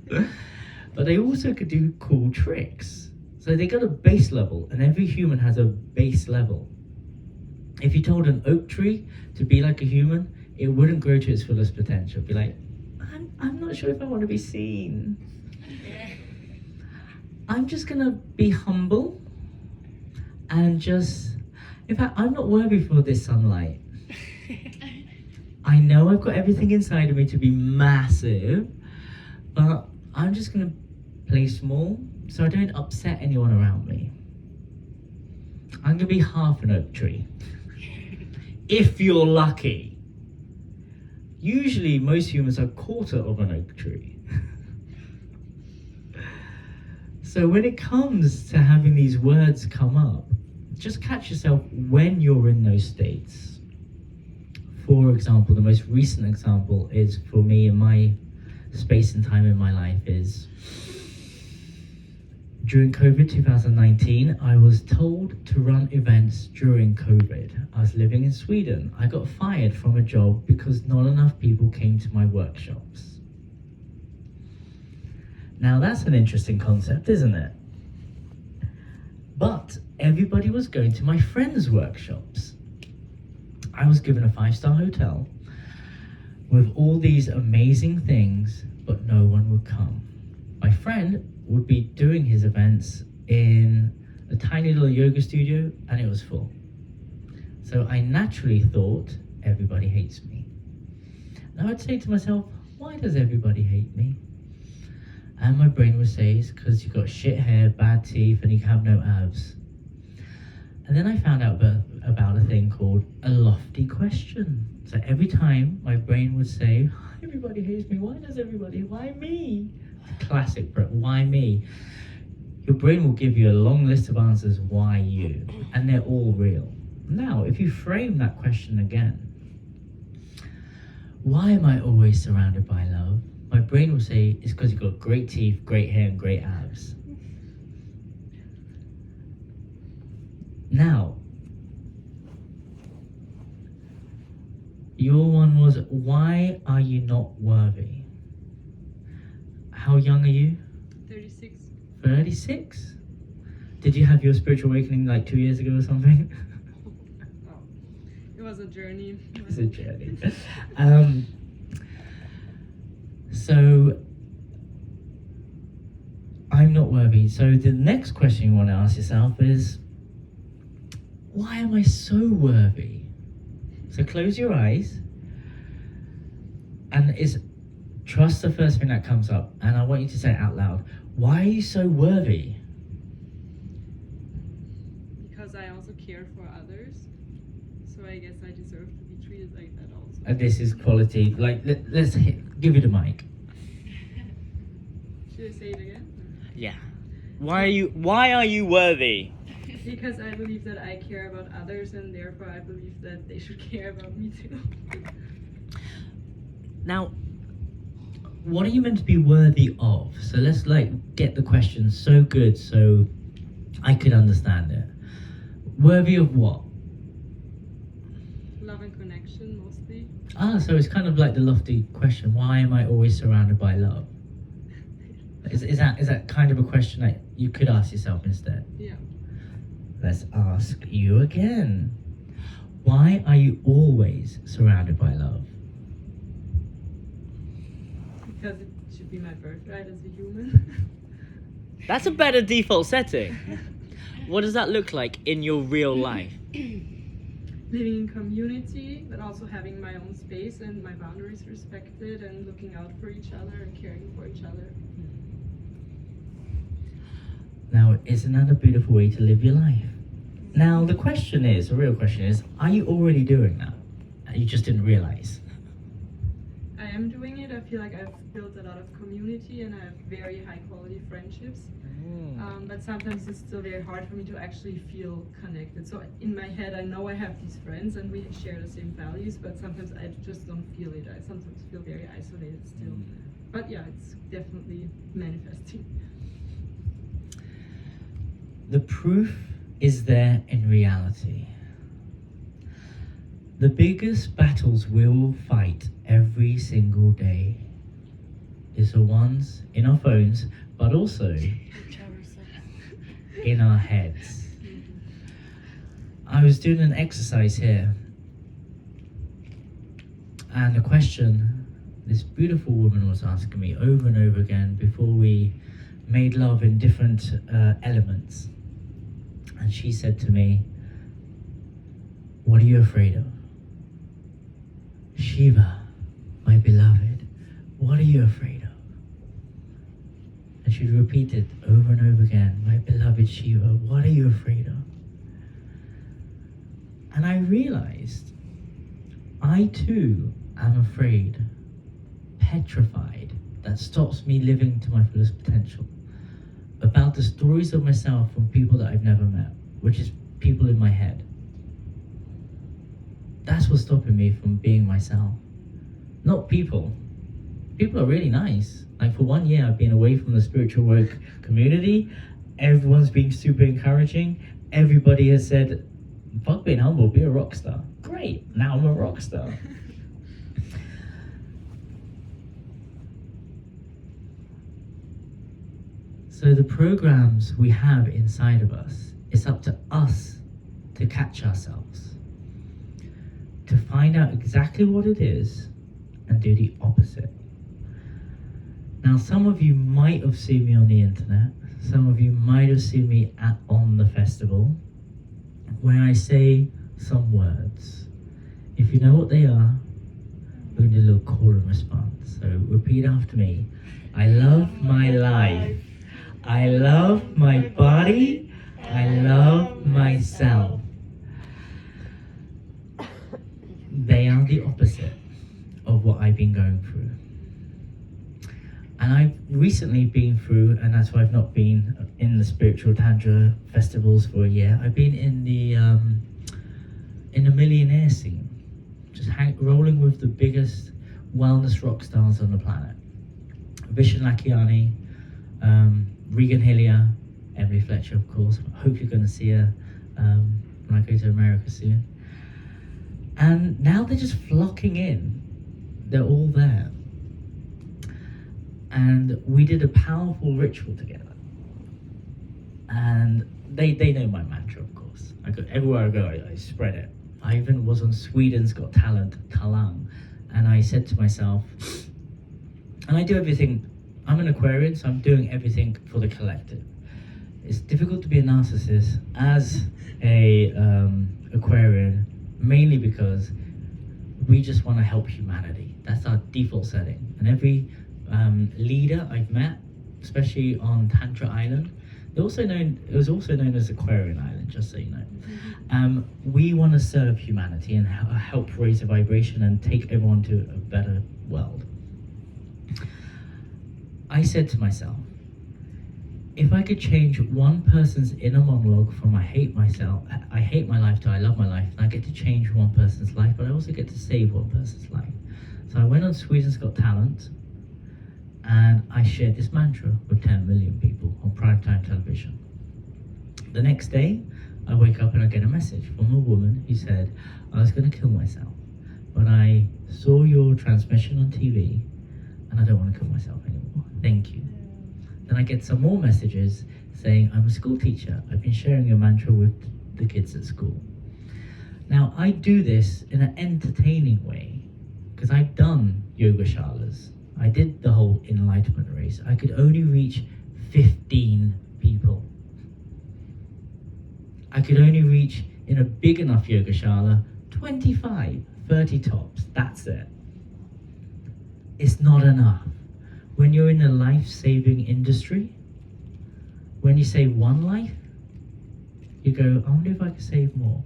But they also could do cool tricks. So they got a base level, and every human has a base level. If you told an oak tree to be like a human, it wouldn't grow to its fullest potential. It'd be like, I'm not sure if I want to be seen. I'm just gonna be humble and just, in fact, I'm not worthy for this sunlight. I know I've got everything inside of me to be massive, but I'm just gonna play small so I don't upset anyone around me. I'm gonna be half an oak tree. If you're lucky. Usually most humans are a quarter of an oak tree. So when it comes to having these words come up, just catch yourself when you're in those states. For example, the most recent example is for me in my space and time in my life is during COVID 2019, I was told to run events during COVID. I was living in Sweden. I got fired from a job because not enough people came to my workshops. Now that's an interesting concept, isn't it? But everybody was going to my friends' workshops. I was given a 5-star hotel with all these amazing things, but no one would come. My friend would be doing his events in a tiny little yoga studio, and it was full. So I naturally thought, everybody hates me. And I would say to myself, why does everybody hate me? And my brain would say, it's because you've got shit hair, bad teeth, and you have no abs. And then I found out about a thing called a lofty question. So every time my brain would say, everybody hates me, why me? Classic, but why me? Your brain will give you a long list of answers, why you? And they're all real. Now, if you frame that question again, why am I always surrounded by love? My brain will say, it's because you've got great teeth, great hair, and great abs. Now, Your one was, why are you not worthy? How young are you? 36. 36? Did you have your spiritual awakening like 2 years ago or something? Oh, it was a journey. It's a journey. So, I'm not worthy. So the next question you want to ask yourself is, why am I so worthy? So close your eyes and trust the first thing that comes up, and I want you to say it out loud. Why are you so worthy? Because I also care for others, so I guess I deserve to be treated like that also. And this is quality. Like, let's give you the mic. Should I say it again? Yeah. Why are you worthy? Because I believe that I care about others, and therefore I believe that they should care about me too. Now, what are you meant to be worthy of? So let's get the question so good so I could understand it. Worthy of what? Love and connection, mostly. So it's kind of like the lofty question, why am I always surrounded by love? Is that kind of a question that you could ask yourself instead? Yeah. Let's ask you again. Why are you always surrounded by love? Because it should be my birthright as a human. That's a better default setting. What does that look like in your real life? Living in community, but also having my own space and my boundaries respected, and looking out for each other and caring for each other. Now, isn't that a beautiful way to live your life? Now, the real question is, are you already doing that? You just didn't realize. I am doing it. I feel like I've built a lot of community and I have very high quality friendships. But sometimes it's still very hard for me to actually feel connected. So in my head, I know I have these friends and we share the same values, but sometimes I just don't feel it. I sometimes feel very isolated still. But yeah, it's definitely manifesting. The proof is there in reality. The biggest battles we'll fight every single day is the ones in our phones, but also in our heads. I was doing an exercise here, and a question this beautiful woman was asking me over and over again before we made love in different elements. And she said to me, what are you afraid of? Shiva, my beloved, what are you afraid of? And she'd repeat it over and over again, my beloved Shiva, what are you afraid of? And I realized I too am afraid, petrified, that stops me living to my fullest potential. About the stories of myself from people that I've never met, which is people in my head. That's what's stopping me from being myself. Not people. People are really nice. Like for 1 year I've been away from the spiritual work community. Everyone's been super encouraging. Everybody has said, fuck being humble, be a rock star. Great, now I'm a rock star. So the programs we have inside of us, it's up to us to catch ourselves, to find out exactly what it is and do the opposite. Now, some of you might have seen me on the internet, some of you might have seen me on the festival, where I say some words. If you know what they are, we're going to do a little call and response. So repeat after me. I love my life. I love my body. I love myself. They are the opposite of what I've been going through. And I've recently been through, and that's why I've not been in the spiritual Tantra festivals for a year. I've been in the millionaire scene, just rolling with the biggest wellness rock stars on the planet. Vishen Lakhiani, Regan Hillier, Emily Fletcher, of course. I hope you're going to see her when I go to America soon. And now they're just flocking in. They're all there. And we did a powerful ritual together. And they know my mantra, of course. Everywhere I go, I spread it. I even was on Sweden's Got Talent, Talang, and I said to myself, and I do everything, I'm an Aquarian, so I'm doing everything for the collective. It's difficult to be a narcissist as a Aquarian, mainly because we just want to help humanity. That's our default setting. And every leader I've met, especially on Tantra Island, it was also known as Aquarian Island, just so you know. We want to serve humanity and help raise the vibration and take everyone to a better world. I said to myself, if I could change one person's inner monologue from I hate myself, I hate my life to I love my life, and I get to change one person's life, but I also get to save one person's life. So I went on Sweden's Got Talent, and I shared this mantra with 10 million people on primetime television. The next day, I wake up and I get a message from a woman who said, I was going to kill myself, but I saw your transmission on TV, and I don't want to kill myself anymore. Thank you. Then I get some more messages saying, I'm a school teacher. I've been sharing your mantra with the kids at school. Now, I do this in an entertaining way because I've done yoga shalas. I did the whole enlightenment race. I could only reach 15 people. I could only reach, in a big enough yoga shala, 25, 30 tops. That's it. It's not enough. When you're in a life-saving industry, when you save one life, you go, I wonder if I could save more.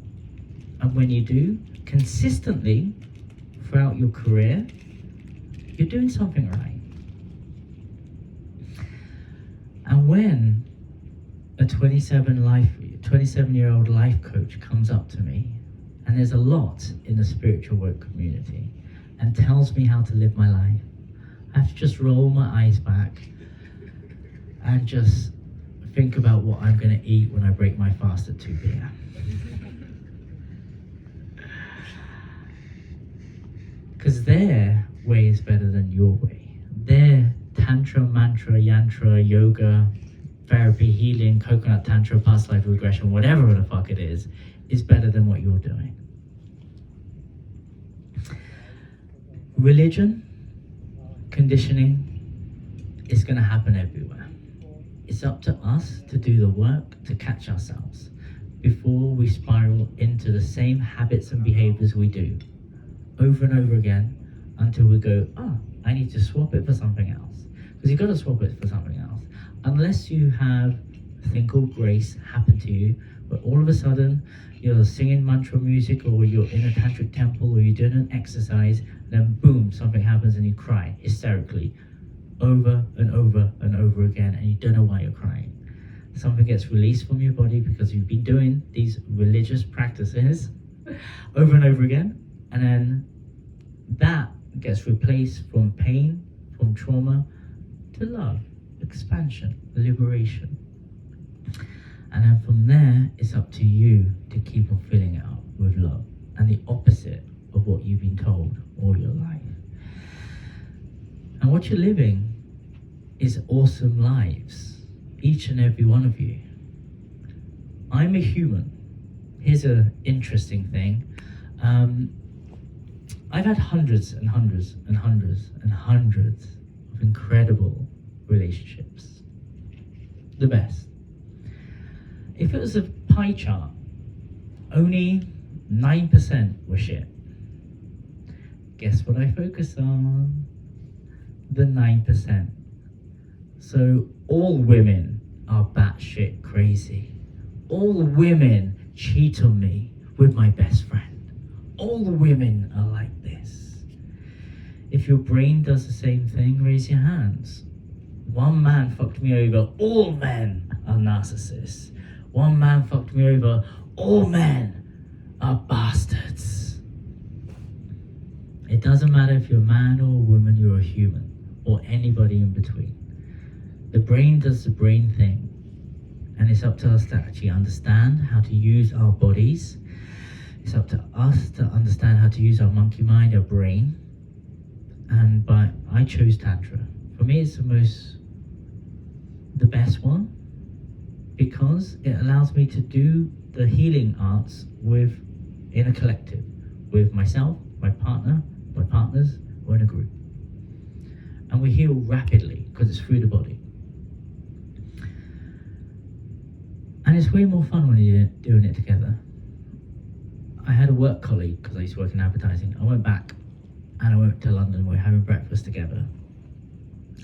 And when you do, consistently, throughout your career, you're doing something right. And when a 27-year-old life coach comes up to me, and there's a lot in the spiritual work community, and tells me how to live my life, I have to just roll my eyes back and just think about what I'm going to eat when I break my fast at 2 p.m. Because their way is better than your way. Their Tantra, Mantra, Yantra, Yoga, therapy, healing, coconut Tantra, past life regression, whatever the fuck it is better than what you're doing. Religion, conditioning is going to happen everywhere. It's up to us to do the work to catch ourselves before we spiral into the same habits and behaviors we do over and over again until we go, I need to swap it for something else. Because you've got to swap it for something else. Unless you have a thing called grace happen to you, where all of a sudden you're singing mantra music, or you're in a tantric temple, or you're doing an exercise, then boom, something happens and you cry hysterically over and over and over again, and you don't know why you're crying. Something gets released from your body because you've been doing these religious practices over and over again, and then that gets replaced from pain, from trauma, to love, expansion, liberation. And then from there, it's up to you to keep on filling it up with love and the opposite of what you've been told all your life. And what you're living is awesome lives, each and every one of you. I'm a human. Here's an interesting thing. I've had hundreds and hundreds and hundreds and hundreds of incredible relationships. The best. If it was a pie chart, only 9% were shit. Guess what I focus on? The 9%. So all women are batshit crazy. All women cheat on me with my best friend. All women are like this. If your brain does the same thing, raise your hands. One man fucked me over. All men are narcissists. One man fucked me over. All men are bastards. It doesn't matter if you're a man or a woman, you're a human, or anybody in between. The brain does the brain thing, and it's up to us to actually understand how to use our bodies It's up to us to understand how to use our monkey mind, our brain. And I chose Tantra. For me, it's the best one, because it allows me to do the healing arts in a collective, with myself, my partner, my partners, or in a group. And we heal rapidly because it's through the body. And it's way more fun when you're doing it together. I had a work colleague, because I used to work in advertising. I went back and I went to London. We were having breakfast together.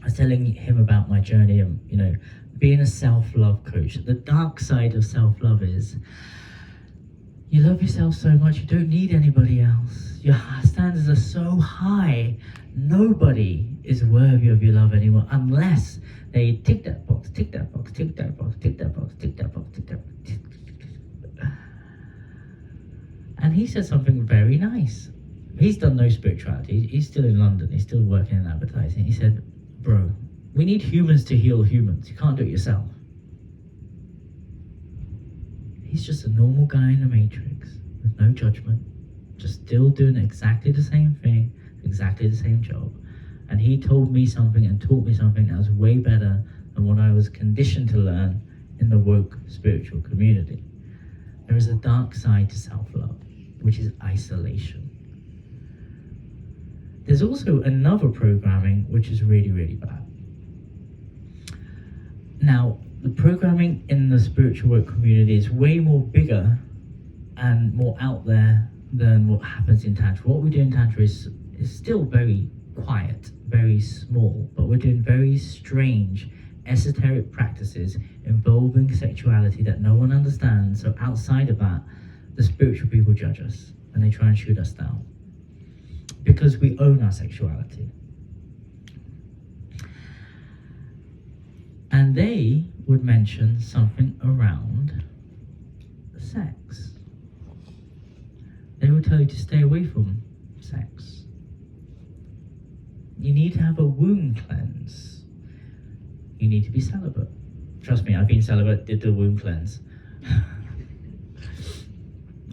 I was telling him about my journey and, being a self-love coach. The dark side of self-love is you love yourself so much you don't need anybody else. Your standards are so high. Nobody is worthy of your love anymore unless they tick that box, tick that box, tick that box, tick that box, tick that box, tick that box. And he said something very nice. He's done no spirituality. He's still in London. He's still working in advertising. He said, bro, we need humans to heal humans. You can't do it yourself. He's just a normal guy in the Matrix with no judgment, just still doing exactly the same thing, exactly the same job. And he told me something and taught me something that was way better than what I was conditioned to learn in the woke spiritual community. There is a dark side to self-love, which is isolation. There's also another programming which is really, really bad. Now, the programming in the spiritual work community is way more bigger and more out there than what happens in Tantra. What we do in Tantra is still very quiet, very small, but we're doing very strange, esoteric practices involving sexuality that no one understands. So outside of that, the spiritual people judge us and they try and shoot us down because we own our sexuality. And they would mention something around sex. They would tell you to stay away from sex. You need to have a womb cleanse. You need to be celibate. Trust me, I've been celibate, did the womb cleanse.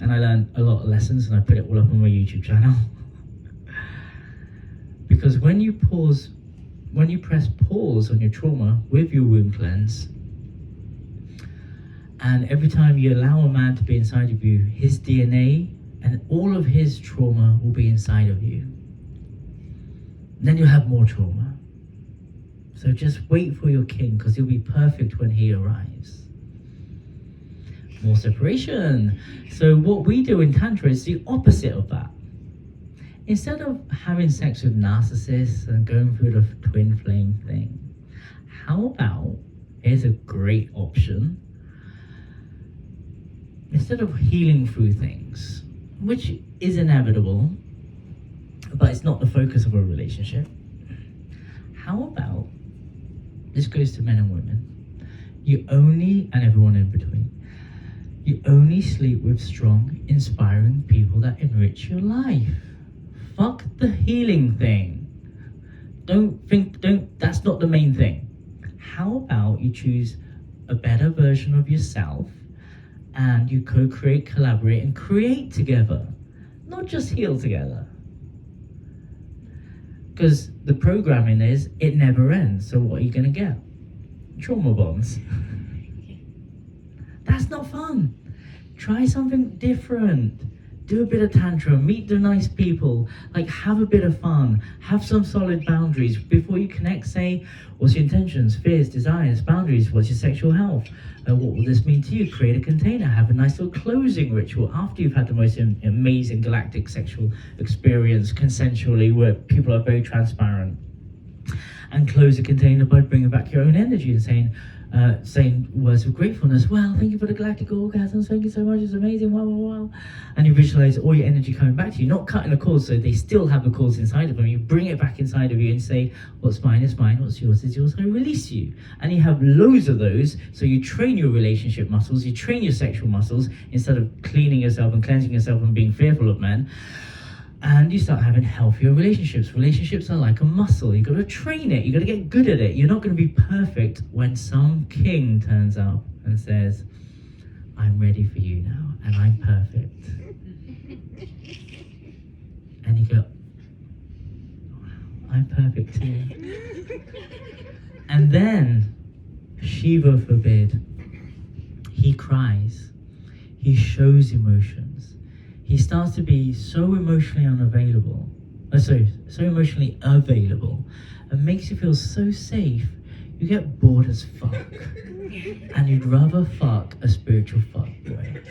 And I learned a lot of lessons and I put it all up on my YouTube channel. Because when you press pause on your trauma with your womb cleanse, and every time you allow a man to be inside of you, his DNA and all of his trauma will be inside of you. Then you'll have more trauma. So just wait for your king, because he'll be perfect when he arrives. More separation. So what we do in Tantra is the opposite of that. Instead of having sex with narcissists and going through the twin flame thing, how about, here's a great option, instead of healing through things, which is inevitable, but it's not the focus of a relationship, how about, this goes to men and women, you only, and everyone in between, you only sleep with strong, inspiring people that enrich your life. Fuck the healing thing. That's not the main thing. How about you choose a better version of yourself and you co-create, collaborate, and create together, not just heal together. Because the programming is, it never ends, so what are you gonna get? Trauma bonds. That's not fun. Try something different. Do a bit of Tantra, meet the nice people, like have a bit of fun, have some solid boundaries. Before you connect, say, what's your intentions, fears, desires, boundaries, what's your sexual health? What will this mean to you? Create a container, have a nice little closing ritual after you've had the most amazing galactic sexual experience consensually, where people are very transparent. And close the container by bringing back your own energy and saying words of gratefulness. Wow, thank you for the galactic orgasms, thank you so much, it's amazing, wow, wow, wow. And you visualize all your energy coming back to you, not cutting the cords so they still have the cords inside of them. You bring it back inside of you and say, what's mine is mine, what's yours is yours, I release you. And you have loads of those, so you train your relationship muscles, you train your sexual muscles, instead of cleaning yourself and cleansing yourself and being fearful of men. And you start having healthier relationships. Relationships are like a muscle. You got to train it. You got to get good at it. You're not going to be perfect when some king turns up and says, I'm ready for you now, and I'm perfect. And you go, I'm perfect too. And then, Shiva forbid, he cries, he shows emotions, he starts to be so emotionally unavailable, so emotionally available, and makes you feel so safe, you get bored as fuck. And you'd rather fuck a spiritual fuckboy.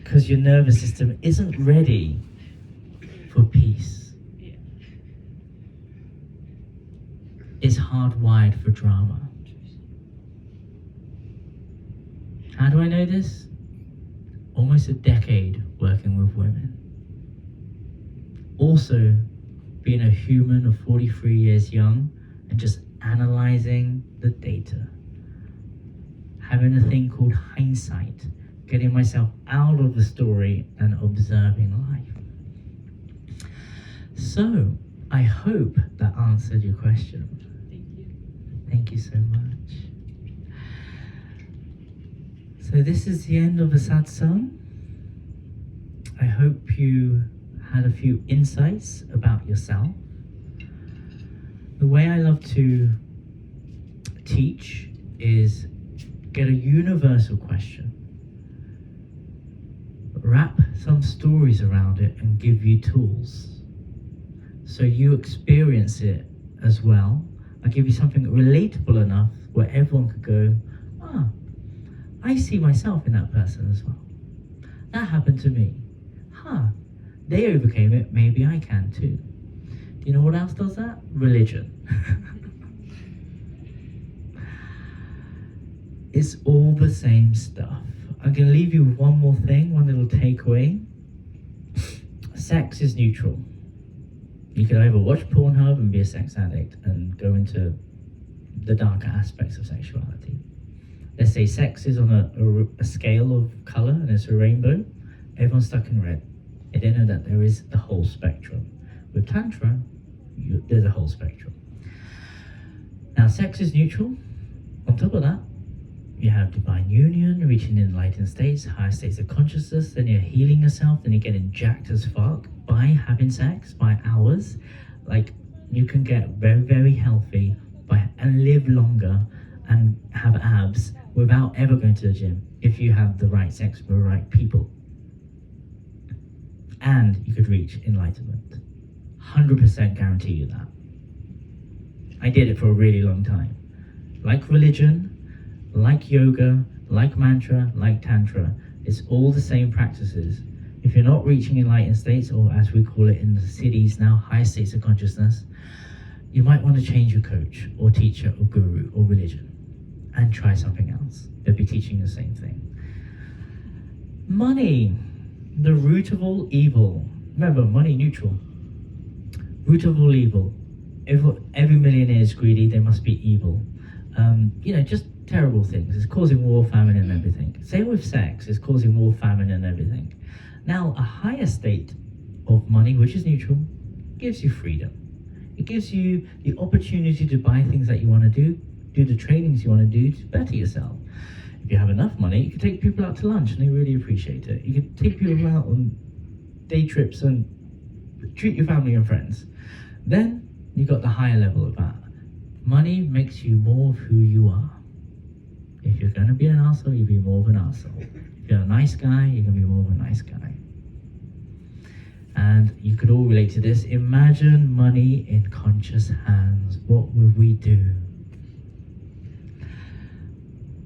Because your nervous system isn't ready for peace. It's hardwired for drama. How do I know this? Almost a decade working with women. Also, being a human of 43 years young and just analyzing the data. Having a thing called hindsight, getting myself out of the story and observing life. So, I hope that answered your question. Thank you. Thank you so much. So this is the end of the satsang. I hope you had a few insights about yourself. The way I love to teach is get a universal question, wrap some stories around it and give you tools. So you experience it as well. I give you something relatable enough where everyone could go, I see myself in that person as well. That happened to me. They overcame it, maybe I can too. Do you know what else does that? Religion. It's all the same stuff. I'm going to leave you with one more thing, one little takeaway. Sex is neutral. You can either watch Pornhub and be a sex addict and go into the darker aspects of sexuality. Let's say sex is on a scale of color and it's a rainbow. Everyone's stuck in red. They don't know that there is the whole spectrum. With Tantra, there's a whole spectrum. Now, sex is neutral. On top of that, you have divine union, reaching enlightened states, higher states of consciousness, then you're healing yourself, then you're getting jacked as fuck by having sex, by hours. Like, you can get very, very healthy and live longer and have abs without ever going to the gym if you have the right sex with the right people. And you could reach enlightenment. 100% guarantee you that. I did it for a really long time. Like religion, like yoga, like mantra, like tantra, it's all the same practices. If you're not reaching enlightened states, or as we call it in the cities now, higher states of consciousness, you might want to change your coach or teacher or guru or religion and try something else. They'll be teaching the same thing. Money, the root of all evil. Remember, money neutral. Root of all evil. Every millionaire is greedy, they must be evil. Just terrible things. It's causing war, famine, and everything. Same with sex. It's causing war, famine, and everything. Now, a higher state of money, which is neutral, gives you freedom. It gives you the opportunity to buy things that you want to do the trainings you want to do to better yourself. If you have enough money, you can take people out to lunch, and they really appreciate it. You can take people out on day trips and treat your family and friends. Then, you got the higher level of that. Money makes you more of who you are. If you're going to be an arsehole, you be more of an arsehole. If you're a nice guy, you're going to be more of a nice guy. And you could all relate to this. Imagine money in conscious hands. What would we do?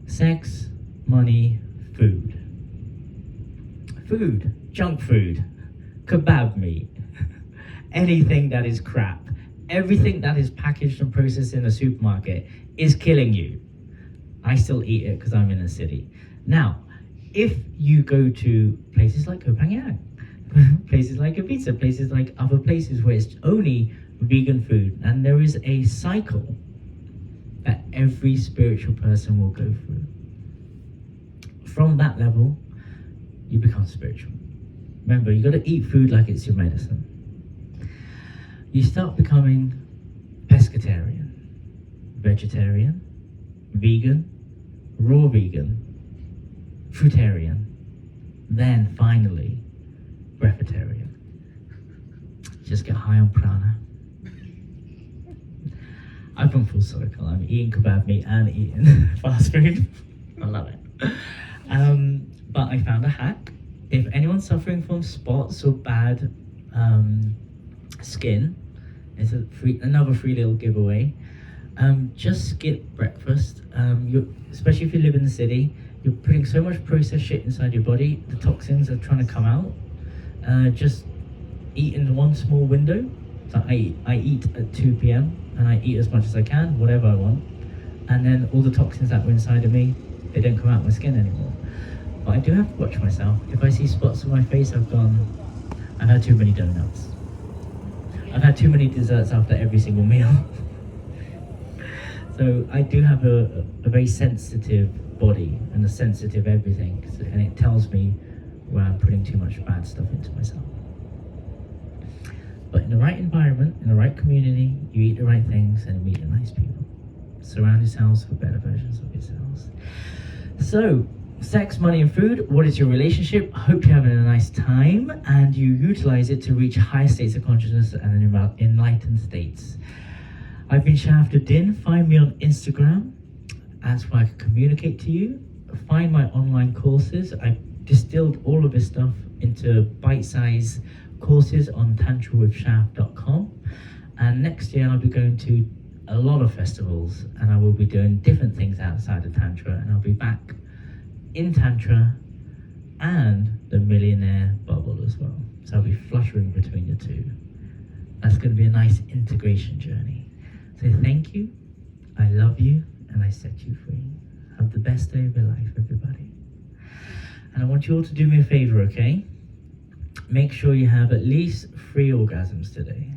Sex, money, food. Food, junk food, kebab meat, anything that is crap. Everything that is packaged and processed in a supermarket is killing you. I still eat it because I'm in a city. Now, if you go to places like Copenhagen, places like Ibiza, places like other places where it's only vegan food, and there is a cycle that every spiritual person will go through. From that level, you become spiritual. Remember, you got to eat food like it's your medicine. You start becoming pescatarian, vegetarian, vegan, raw vegan, fruitarian, then finally breatharian. just get high on prana. I've gone full circle. I'm eating kebab meat and eating fast food. I love it. But I found a hack. If anyone's suffering from spots or bad skin, it's another free little giveaway. Just skip breakfast. Especially if you live in the city, you're putting so much processed shit inside your body. The toxins are trying to come out. Just eat in one small window. So I eat at 2 p.m. and I eat as much as I can, whatever I want. And then all the toxins that were inside of me, they don't come out of my skin anymore. But I do have to watch myself. If I see spots on my face, I've had too many donuts. I've had too many desserts after every single meal. So I do have a very sensitive body and a sensitive everything. And it tells me where I'm putting too much bad stuff into myself. But in the right environment, in the right community, you eat the right things and meet the nice people. Surround yourselves with better versions of yourselves. So, sex, money, and food. What is your relationship? I hope you're having a nice time and you utilize it to reach higher states of consciousness and enlightened states. I've been Shaft Uddin. Find me on Instagram. That's where I can communicate to you. Find my online courses. I've distilled all of this stuff into bite-sized courses on tantrawithshaft.com. And next year I'll be going to a lot of festivals and I will be doing different things outside of Tantra, and I'll be back in Tantra and the millionaire bubble as well. So I'll be fluttering between the two. That's going to be a nice integration journey. So thank you, I love you, and I set you free. Have the best day of your life, everybody. And I want you all to do me a favor, okay? Make sure you have at least 3 orgasms today.